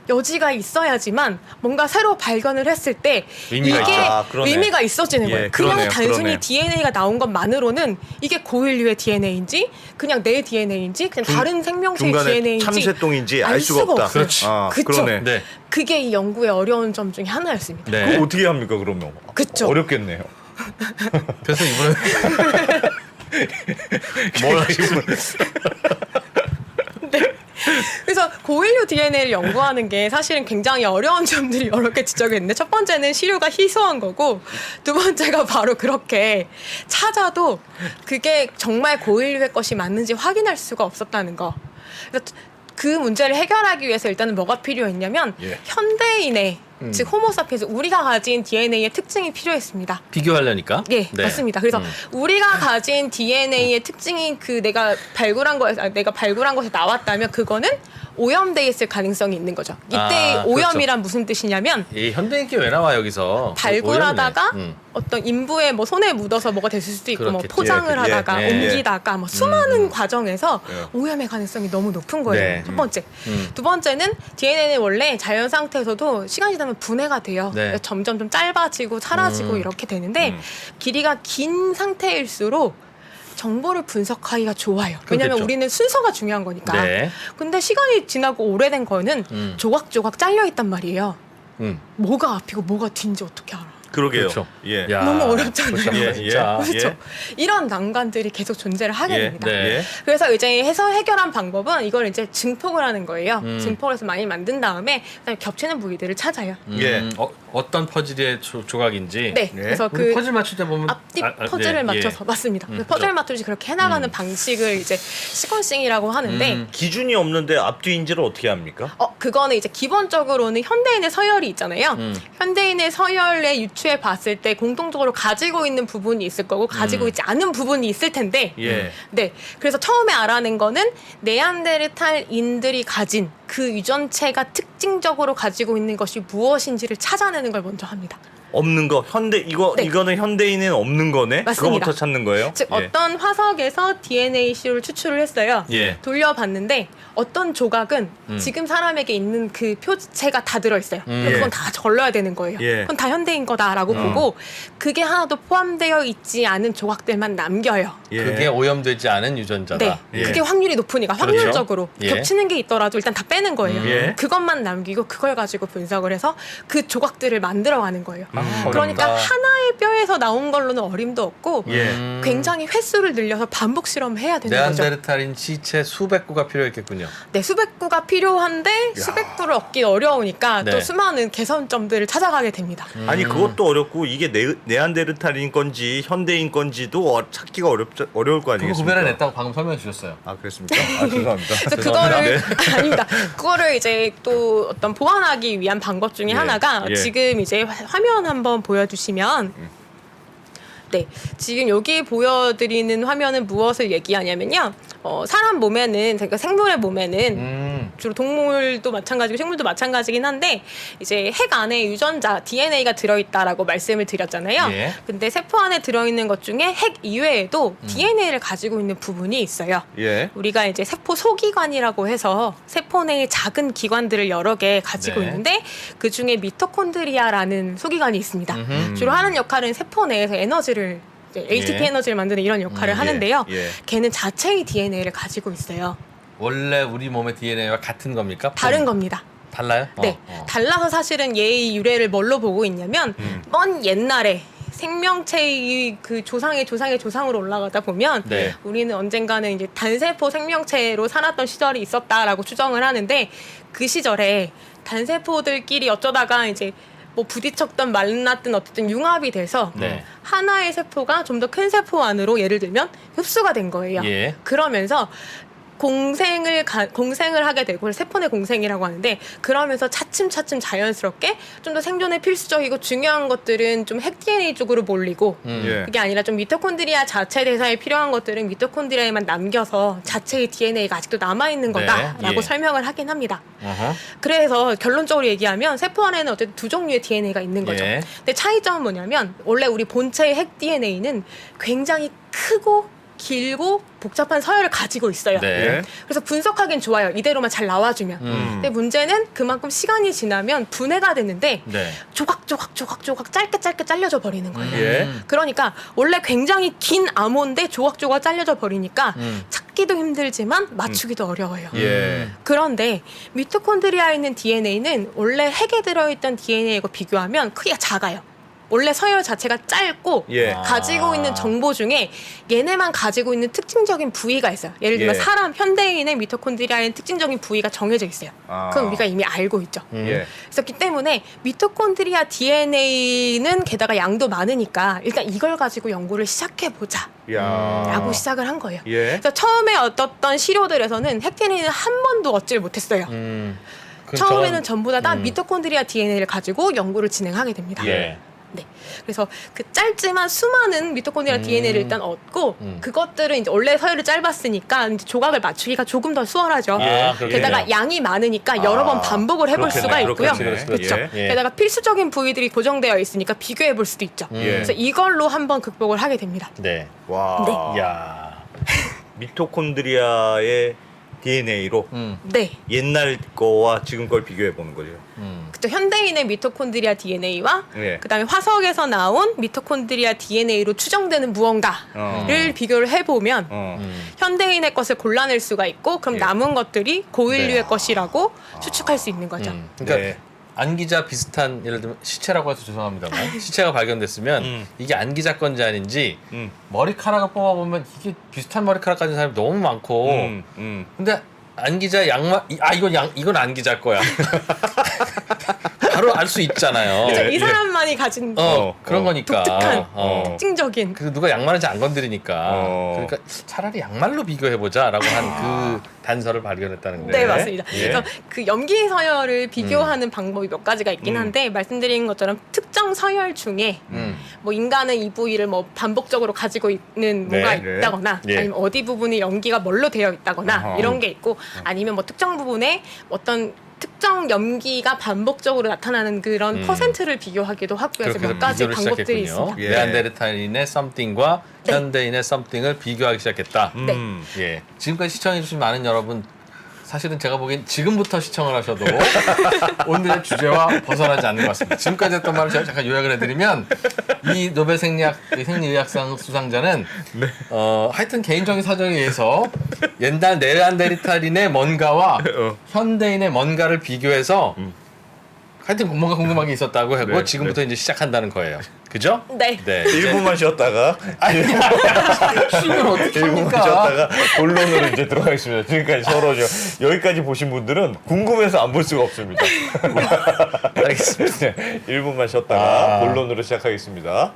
[SPEAKER 4] 여지가 있어야지만 뭔가 새로 발견을 했을 때
[SPEAKER 2] 의미가
[SPEAKER 4] 이게
[SPEAKER 3] 있죠. 아, 그러네.
[SPEAKER 4] 의미가 있어지는
[SPEAKER 3] 예,
[SPEAKER 4] 거예요. 그냥
[SPEAKER 3] 그러네요,
[SPEAKER 4] 단순히
[SPEAKER 3] 그러네.
[SPEAKER 4] DNA가 나온 것만으로는 이게 고인류의 DNA인지 그냥 내 DNA인지 그냥 다른 생명체의
[SPEAKER 3] 중간에
[SPEAKER 4] DNA인지
[SPEAKER 3] 참새똥인지 알 수가 없다.
[SPEAKER 4] 없어요.
[SPEAKER 2] 그렇지.
[SPEAKER 3] 아,
[SPEAKER 4] 그쵸.
[SPEAKER 3] 그러네.
[SPEAKER 2] 네.
[SPEAKER 4] 그게 이 연구의 어려운 점 중에 하나였습니다.
[SPEAKER 2] 네.
[SPEAKER 3] 그거 어떻게 합니까 그러면?
[SPEAKER 4] 그쵸.
[SPEAKER 3] 어렵겠네요.
[SPEAKER 2] 그래서 이번에 뭘 하시고
[SPEAKER 4] 그래서 고인류 DNA를 연구하는 게 사실은 굉장히 어려운 점들이 여러 개 지적이 있는데 첫 번째는 시료가 희소한 거고 두 번째가 바로 그렇게 찾아도 그게 정말 고인류의 것이 맞는지 확인할 수가 없었다는 거. 그래서 그 문제를 해결하기 위해서 일단은 뭐가 필요했냐면
[SPEAKER 3] 예.
[SPEAKER 4] 현대인의 즉 호모사피엔스 우리가 가진 DNA의 특징이 필요했습니다.
[SPEAKER 2] 비교하려니까.
[SPEAKER 4] 예,
[SPEAKER 2] 네.
[SPEAKER 4] 맞습니다. 그래서 우리가 가진 DNA의 특징이 그 내가 발굴한 것에 나왔다면 그거는 오염돼 있을 가능성이 있는 거죠. 이때
[SPEAKER 2] 아, 그렇죠.
[SPEAKER 4] 오염이란 무슨 뜻이냐면
[SPEAKER 2] 이 현대인기 왜 나와 여기서?
[SPEAKER 4] 발굴하다가
[SPEAKER 2] 오염이네.
[SPEAKER 4] 어떤 인부의 뭐 손에 묻어서 뭐가 됐을 수도 있고 뭐
[SPEAKER 2] 그렇겠지.
[SPEAKER 4] 포장을
[SPEAKER 3] 예,
[SPEAKER 4] 하다가
[SPEAKER 2] 예, 예.
[SPEAKER 4] 옮기다가 뭐 수많은 과정에서
[SPEAKER 3] 예.
[SPEAKER 4] 오염의 가능성이 너무 높은 거예요.
[SPEAKER 2] 네.
[SPEAKER 4] 첫 번째. 두 번째는 DNA는 원래 자연 상태에서도 시간이 지나면 분해가 돼요.
[SPEAKER 2] 네.
[SPEAKER 4] 점점 좀 짧아지고 사라지고 이렇게 되는데 길이가 긴 상태일수록 정보를 분석하기가 좋아요. 왜냐하면
[SPEAKER 2] 그렇겠죠.
[SPEAKER 4] 우리는 순서가 중요한 거니까.
[SPEAKER 2] 네.
[SPEAKER 4] 근데 시간이 지나고 오래된 거는 조각조각 잘려 있단 말이에요. 뭐가 앞이고 뭐가 뒤인지 어떻게 알아?
[SPEAKER 3] 그러게요.
[SPEAKER 2] 그렇죠.
[SPEAKER 3] 예.
[SPEAKER 2] 야,
[SPEAKER 4] 너무 어렵잖아요.
[SPEAKER 2] 복잡하다,
[SPEAKER 3] 예,
[SPEAKER 2] 진짜.
[SPEAKER 3] 예.
[SPEAKER 4] 그렇죠. 이런 난관들이 계속 존재를 하게
[SPEAKER 3] 예,
[SPEAKER 4] 됩니다.
[SPEAKER 2] 네.
[SPEAKER 3] 예.
[SPEAKER 4] 그래서 이제 해서 해결한 방법은 이걸 이제 증폭을 하는 거예요. 증폭을 해서 많이 만든 다음에 그다음에 겹치는 부위들을 찾아요.
[SPEAKER 3] 예.
[SPEAKER 2] 어떤 퍼즐의 조각인지.
[SPEAKER 4] 네.
[SPEAKER 3] 예.
[SPEAKER 4] 그래서
[SPEAKER 2] 우리
[SPEAKER 4] 그
[SPEAKER 2] 퍼즐 맞출 때 보면
[SPEAKER 4] 앞뒤
[SPEAKER 2] 네,
[SPEAKER 4] 퍼즐을
[SPEAKER 2] 예.
[SPEAKER 4] 맞춰서 맞습니다. 퍼즐
[SPEAKER 2] 그렇죠.
[SPEAKER 4] 맞추듯이 그렇게 해나가는 방식을 이제 시퀀싱이라고 하는데
[SPEAKER 3] 기준이 없는데 앞뒤인지를 어떻게 합니까?
[SPEAKER 4] 그거는 이제 기본적으로는 현대인의 서열이 있잖아요. 현대인의 서열에 유추해 봤을 때 공통적으로 가지고 있는 부분이 있을 거고 가지고 있지 않은 부분이 있을 텐데
[SPEAKER 3] 예.
[SPEAKER 4] 네. 그래서 처음에 알아낸 거는 네안데르탈인들이 가진 그 유전체가 특징적으로 가지고 있는 것이 무엇인지를 찾아내는 걸 먼저 합니다.
[SPEAKER 3] 없는 거 네. 이거는 현대인은 없는 거네.
[SPEAKER 4] 맞습니다.
[SPEAKER 3] 그거부터 찾는 거예요.
[SPEAKER 4] 즉
[SPEAKER 3] 예.
[SPEAKER 4] 어떤 화석에서 DNA 시료를 추출을 했어요.
[SPEAKER 3] 예.
[SPEAKER 4] 돌려봤는데 어떤 조각은 지금 사람에게 있는 그 표체가 다 들어있어요. 그럼 그건 다 걸러야 되는 거예요.
[SPEAKER 3] 예.
[SPEAKER 4] 그건 다 현대인 거다라고 보고 그게 하나도 포함되어 있지 않은 조각들만 남겨요.
[SPEAKER 3] 예.
[SPEAKER 2] 그게 오염되지 않은 유전자다.
[SPEAKER 4] 네,
[SPEAKER 3] 예.
[SPEAKER 4] 그게 확률이 높으니까 확률적으로
[SPEAKER 2] 예.
[SPEAKER 4] 겹치는 게 있더라도 일단 다 빼는 거예요.
[SPEAKER 3] 예.
[SPEAKER 4] 그것만 남기고 그걸 가지고 분석을 해서 그 조각들을 만들어가는 거예요. 그러니까
[SPEAKER 2] 어렵다.
[SPEAKER 4] 하나의 뼈에서 나온 걸로는 어림도 없고
[SPEAKER 3] 예.
[SPEAKER 4] 굉장히 횟수를 늘려서 반복 실험해야 되는 거죠.
[SPEAKER 2] 네안데르탈인 시체 수백 구가 필요했겠군요.
[SPEAKER 4] 네, 수백 구가 필요한데 수백 구를 얻기 어려우니까
[SPEAKER 2] 네.
[SPEAKER 4] 또 수많은 개선점들을 찾아가게 됩니다.
[SPEAKER 3] 아니 그것도 어렵고 이게 네안데르탈인 건지 현대인 건지도 찾기가 어려울 거
[SPEAKER 2] 그거
[SPEAKER 3] 아니겠습니까?
[SPEAKER 2] 구별해냈다고 방금 설명해 주셨어요.
[SPEAKER 3] 아 그렇습니까? 아 죄송합니다.
[SPEAKER 4] 그래서
[SPEAKER 2] 죄송합니다.
[SPEAKER 4] 그거를 아닙니다. 그거를 이제 또 어떤 보완하기 위한 방법 중에
[SPEAKER 3] 예,
[SPEAKER 4] 하나가
[SPEAKER 3] 예.
[SPEAKER 4] 지금 이제 화면 한번 보여주시면 네, 지금 여기 보여드리는 화면은 무엇을 얘기하냐면요. 사람 몸에는, 그러니까 생물의 몸에는 주로 동물도 마찬가지고 식물도 마찬가지긴 한데 이제 핵 안에 유전자 DNA가 들어있다라고 말씀을 드렸잖아요.
[SPEAKER 2] 예.
[SPEAKER 4] 근데 세포 안에 들어있는 것 중에 핵 이외에도 DNA를 가지고 있는 부분이 있어요.
[SPEAKER 3] 예.
[SPEAKER 4] 우리가 이제 세포 소기관이라고 해서 세포 내에 작은 기관들을 여러 개 가지고
[SPEAKER 2] 네.
[SPEAKER 4] 있는데 그 중에 미토콘드리아라는 소기관이 있습니다. 주로 하는 역할은 세포 내에서 에너지를 이제 ATP
[SPEAKER 2] 예.
[SPEAKER 4] 에너지를 만드는 이런 역할을
[SPEAKER 3] 예,
[SPEAKER 4] 하는데요.
[SPEAKER 3] 예.
[SPEAKER 4] 걔는 자체의 DNA를 가지고 있어요.
[SPEAKER 2] 원래 우리 몸의 DNA와 같은 겁니까?
[SPEAKER 4] 다른 겁니다.
[SPEAKER 2] 달라요?
[SPEAKER 4] 네, 달라서 사실은 얘의 유래를 뭘로 보고 있냐면 먼 옛날에 생명체의 그 조상의 조상으로 올라가다 보면
[SPEAKER 2] 네.
[SPEAKER 4] 우리는 언젠가는 이제 단세포 생명체로 살았던 시절이 있었다라고 추정을 하는데 그 시절에 단세포들끼리 어쩌다가 이제 뭐 부딪혔던 말랐든 어쨌든 융합이 돼서
[SPEAKER 2] 네.
[SPEAKER 4] 하나의 세포가 좀 더 큰 세포 안으로 예를 들면 흡수가 된 거예요.
[SPEAKER 2] 예.
[SPEAKER 4] 그러면서 공생을 하게 되고 세포 내 공생이라고 하는데 그러면서 차츰차츰 자연스럽게 좀 더 생존에 필수적이고 중요한 것들은 좀 핵 DNA 쪽으로 몰리고
[SPEAKER 3] 예.
[SPEAKER 4] 그게 아니라 좀 미토콘드리아 자체 대사에 필요한 것들은 미토콘드리아에만 남겨서 자체의 DNA가 아직도 남아있는
[SPEAKER 2] 네,
[SPEAKER 4] 거다라고
[SPEAKER 2] 예.
[SPEAKER 4] 설명을 하긴 합니다.
[SPEAKER 2] 어허.
[SPEAKER 4] 그래서 결론적으로 얘기하면 세포 안에는 어쨌든 두 종류의 DNA가 있는 거죠.
[SPEAKER 2] 예.
[SPEAKER 4] 근데 차이점은 뭐냐면 원래 우리 본체의 핵 DNA는 굉장히 크고 길고 복잡한 서열을 가지고 있어요.
[SPEAKER 2] 네.
[SPEAKER 3] 예.
[SPEAKER 4] 그래서 분석하기는 좋아요. 이대로만 잘 나와주면. 근데 문제는 그만큼 시간이 지나면 분해가 됐는데
[SPEAKER 2] 네.
[SPEAKER 4] 조각 짧게 잘려져 버리는 거예요.
[SPEAKER 3] 예.
[SPEAKER 4] 그러니까 원래 굉장히 긴 암호인데 조각 잘려져 버리니까 찾기도 힘들지만 맞추기도 어려워요.
[SPEAKER 3] 예.
[SPEAKER 4] 그런데 미토콘드리아에 있는 DNA는 원래 핵에 들어있던 DNA하고 비교하면 크기가 작아요. 원래 서열 자체가 짧고
[SPEAKER 3] 예.
[SPEAKER 4] 가지고 있는 정보 중에 얘네만 가지고 있는 특징적인 부위가 있어요. 예를 들면
[SPEAKER 3] 예.
[SPEAKER 4] 사람 현대인의 미토콘드리아에는 특징적인 부위가 정해져 있어요.
[SPEAKER 3] 아.
[SPEAKER 4] 그건 우리가 이미 알고 있죠.
[SPEAKER 3] 예.
[SPEAKER 4] 그렇기 때문에 미토콘드리아 DNA는 게다가 양도 많으니까 일단 이걸 가지고 연구를 시작해 보자.
[SPEAKER 3] 야.
[SPEAKER 4] 라고 시작을 한 거예요.
[SPEAKER 3] 예.
[SPEAKER 4] 그래서 처음에 얻었던 시료들에서는 핵 DNA는 한 번도 얻질 못했어요.
[SPEAKER 2] 그럼
[SPEAKER 4] 처음에는
[SPEAKER 2] 저건-
[SPEAKER 4] 전부 다 미토콘드리아 DNA를 가지고 연구를 진행하게 됩니다.
[SPEAKER 2] 예.
[SPEAKER 4] 네. 그래서 그 짧지만 수많은 미토콘드리아 DNA를 일단 얻고 그것들은 이제 원래 서열이 짧았으니까 이제 조각을 맞추기가 조금 더 수월하죠.
[SPEAKER 2] 아, 그렇군요.
[SPEAKER 4] 게다가 양이 많으니까 여러 번 반복을 해볼
[SPEAKER 3] 그렇겠네,
[SPEAKER 4] 수가 있고요.
[SPEAKER 3] 그렇겠네.
[SPEAKER 4] 그렇죠.
[SPEAKER 3] 예.
[SPEAKER 4] 게다가 필수적인 부위들이 고정되어 있으니까 비교해 볼 수도 있죠.
[SPEAKER 3] 예.
[SPEAKER 4] 그래서 이걸로 한번 극복을 하게 됩니다.
[SPEAKER 2] 네.
[SPEAKER 3] 와.
[SPEAKER 2] 야.
[SPEAKER 3] 미토콘드리아의 DNA로
[SPEAKER 4] 네.
[SPEAKER 3] 옛날 거와 지금 걸 비교해 보는 거죠.
[SPEAKER 4] 그쵸. 현대인의 미토콘드리아 DNA와
[SPEAKER 3] 예.
[SPEAKER 4] 그다음에 화석에서 나온 미토콘드리아 DNA로 추정되는 무언가를 비교를 해보면 현대인의 것을 골라낼 수가 있고 그럼
[SPEAKER 3] 예.
[SPEAKER 4] 남은 것들이 고인류의
[SPEAKER 2] 네.
[SPEAKER 4] 것이라고 추측할 수 있는 거죠.
[SPEAKER 2] 그러니까
[SPEAKER 3] 네.
[SPEAKER 2] 안기자 비슷한 예를 들면 시체라고 해서 죄송합니다만 시체가 발견됐으면 이게 안기자 건지 아닌지 머리카락을 뽑아보면 이게 비슷한 머리카락 가진 사람이 너무 많고 근데 안기자 이건 안기자 거야 바로 알 수 있잖아요.
[SPEAKER 4] 그래서
[SPEAKER 3] 예,
[SPEAKER 4] 이
[SPEAKER 3] 예.
[SPEAKER 4] 사람만이 가진
[SPEAKER 2] 그런 거니까
[SPEAKER 4] 독특한
[SPEAKER 2] 특징적인 그 누가 양말인지 안 건드리니까 그러니까 차라리 양말로 비교해 보자라고 한 그 단서를 발견했다는 거예요.
[SPEAKER 4] 네, 맞습니다.
[SPEAKER 3] 예.
[SPEAKER 4] 그래서 그 염기 서열을 비교하는 방법이 몇 가지가 있긴 한데 말씀드린 것처럼 특정 서열 중에 뭐 인간은 이 부위를 뭐 반복적으로 가지고 있는 뭐가
[SPEAKER 3] 네.
[SPEAKER 4] 있다거나
[SPEAKER 2] 예.
[SPEAKER 4] 아니면 어디 부분이 염기가 뭘로 되어 있다거나
[SPEAKER 3] 어허.
[SPEAKER 4] 이런 게 있고 아니면 뭐 특정 부분에 어떤 특정 염기가 반복적으로 나타나는 그런 퍼센트를 비교하기도 하고요. 그래서 몇 가지
[SPEAKER 2] 비교를
[SPEAKER 4] 방법들이
[SPEAKER 2] 시작했군요.
[SPEAKER 4] 있습니다.
[SPEAKER 3] 예.
[SPEAKER 2] 네안데르탈인의 썸띵과
[SPEAKER 4] 네.
[SPEAKER 2] 현대인의 썸띵을 비교하기 시작했다.
[SPEAKER 4] 네.
[SPEAKER 2] 예. 지금까지 시청해주신 많은 여러분, 사실은 제가 보기엔 지금부터 시청을 하셔도 오늘의 주제와 벗어나지 않는 것 같습니다. 지금까지 했던 말을 제가 잠깐 요약을 해드리면 이 노벨 생리의학상 수상자는 하여튼 개인적인 사정에 의해서 옛날 네안데르탈인의 뭔가와 현대인의 뭔가를 비교해서 하여튼 뭔가 궁금한 게 있었다고 하고
[SPEAKER 3] 네,
[SPEAKER 2] 지금부터 이제 시작한다는 거예요. 그죠?
[SPEAKER 4] 네.
[SPEAKER 2] 네. 이제
[SPEAKER 3] 1분만 쉬었다가
[SPEAKER 2] 쉬면 어떻게
[SPEAKER 3] 1분만
[SPEAKER 2] 합니까?
[SPEAKER 3] 쉬었다가 본론으로 이제 들어가겠습니다. 지금까지 서로죠. 여기까지 보신 분들은 궁금해서 안 볼 수가 없습니다.
[SPEAKER 2] 알겠습니다.
[SPEAKER 3] 네, 1분만 쉬었다가 본론으로 시작하겠습니다.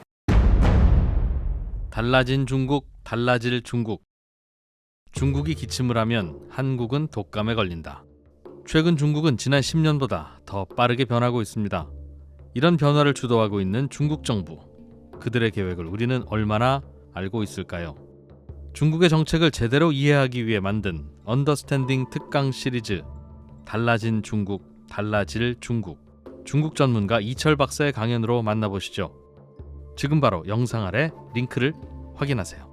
[SPEAKER 1] 달라진 중국, 달라질 중국. 중국이 기침을 하면 한국은 독감에 걸린다. 최근 중국은 지난 10년보다 더 빠르게 변하고 있습니다. 이런 변화를 주도하고 있는 중국 정부. 그들의 계획을 우리는 얼마나 알고 있을까요? 중국의 정책을 제대로 이해하기 위해 만든 언더스탠딩 특강 시리즈 달라진 중국, 달라질 중국. 중국 전문가 이철 박사의 강연으로 만나보시죠. 지금 바로 영상 아래 링크를 확인하세요.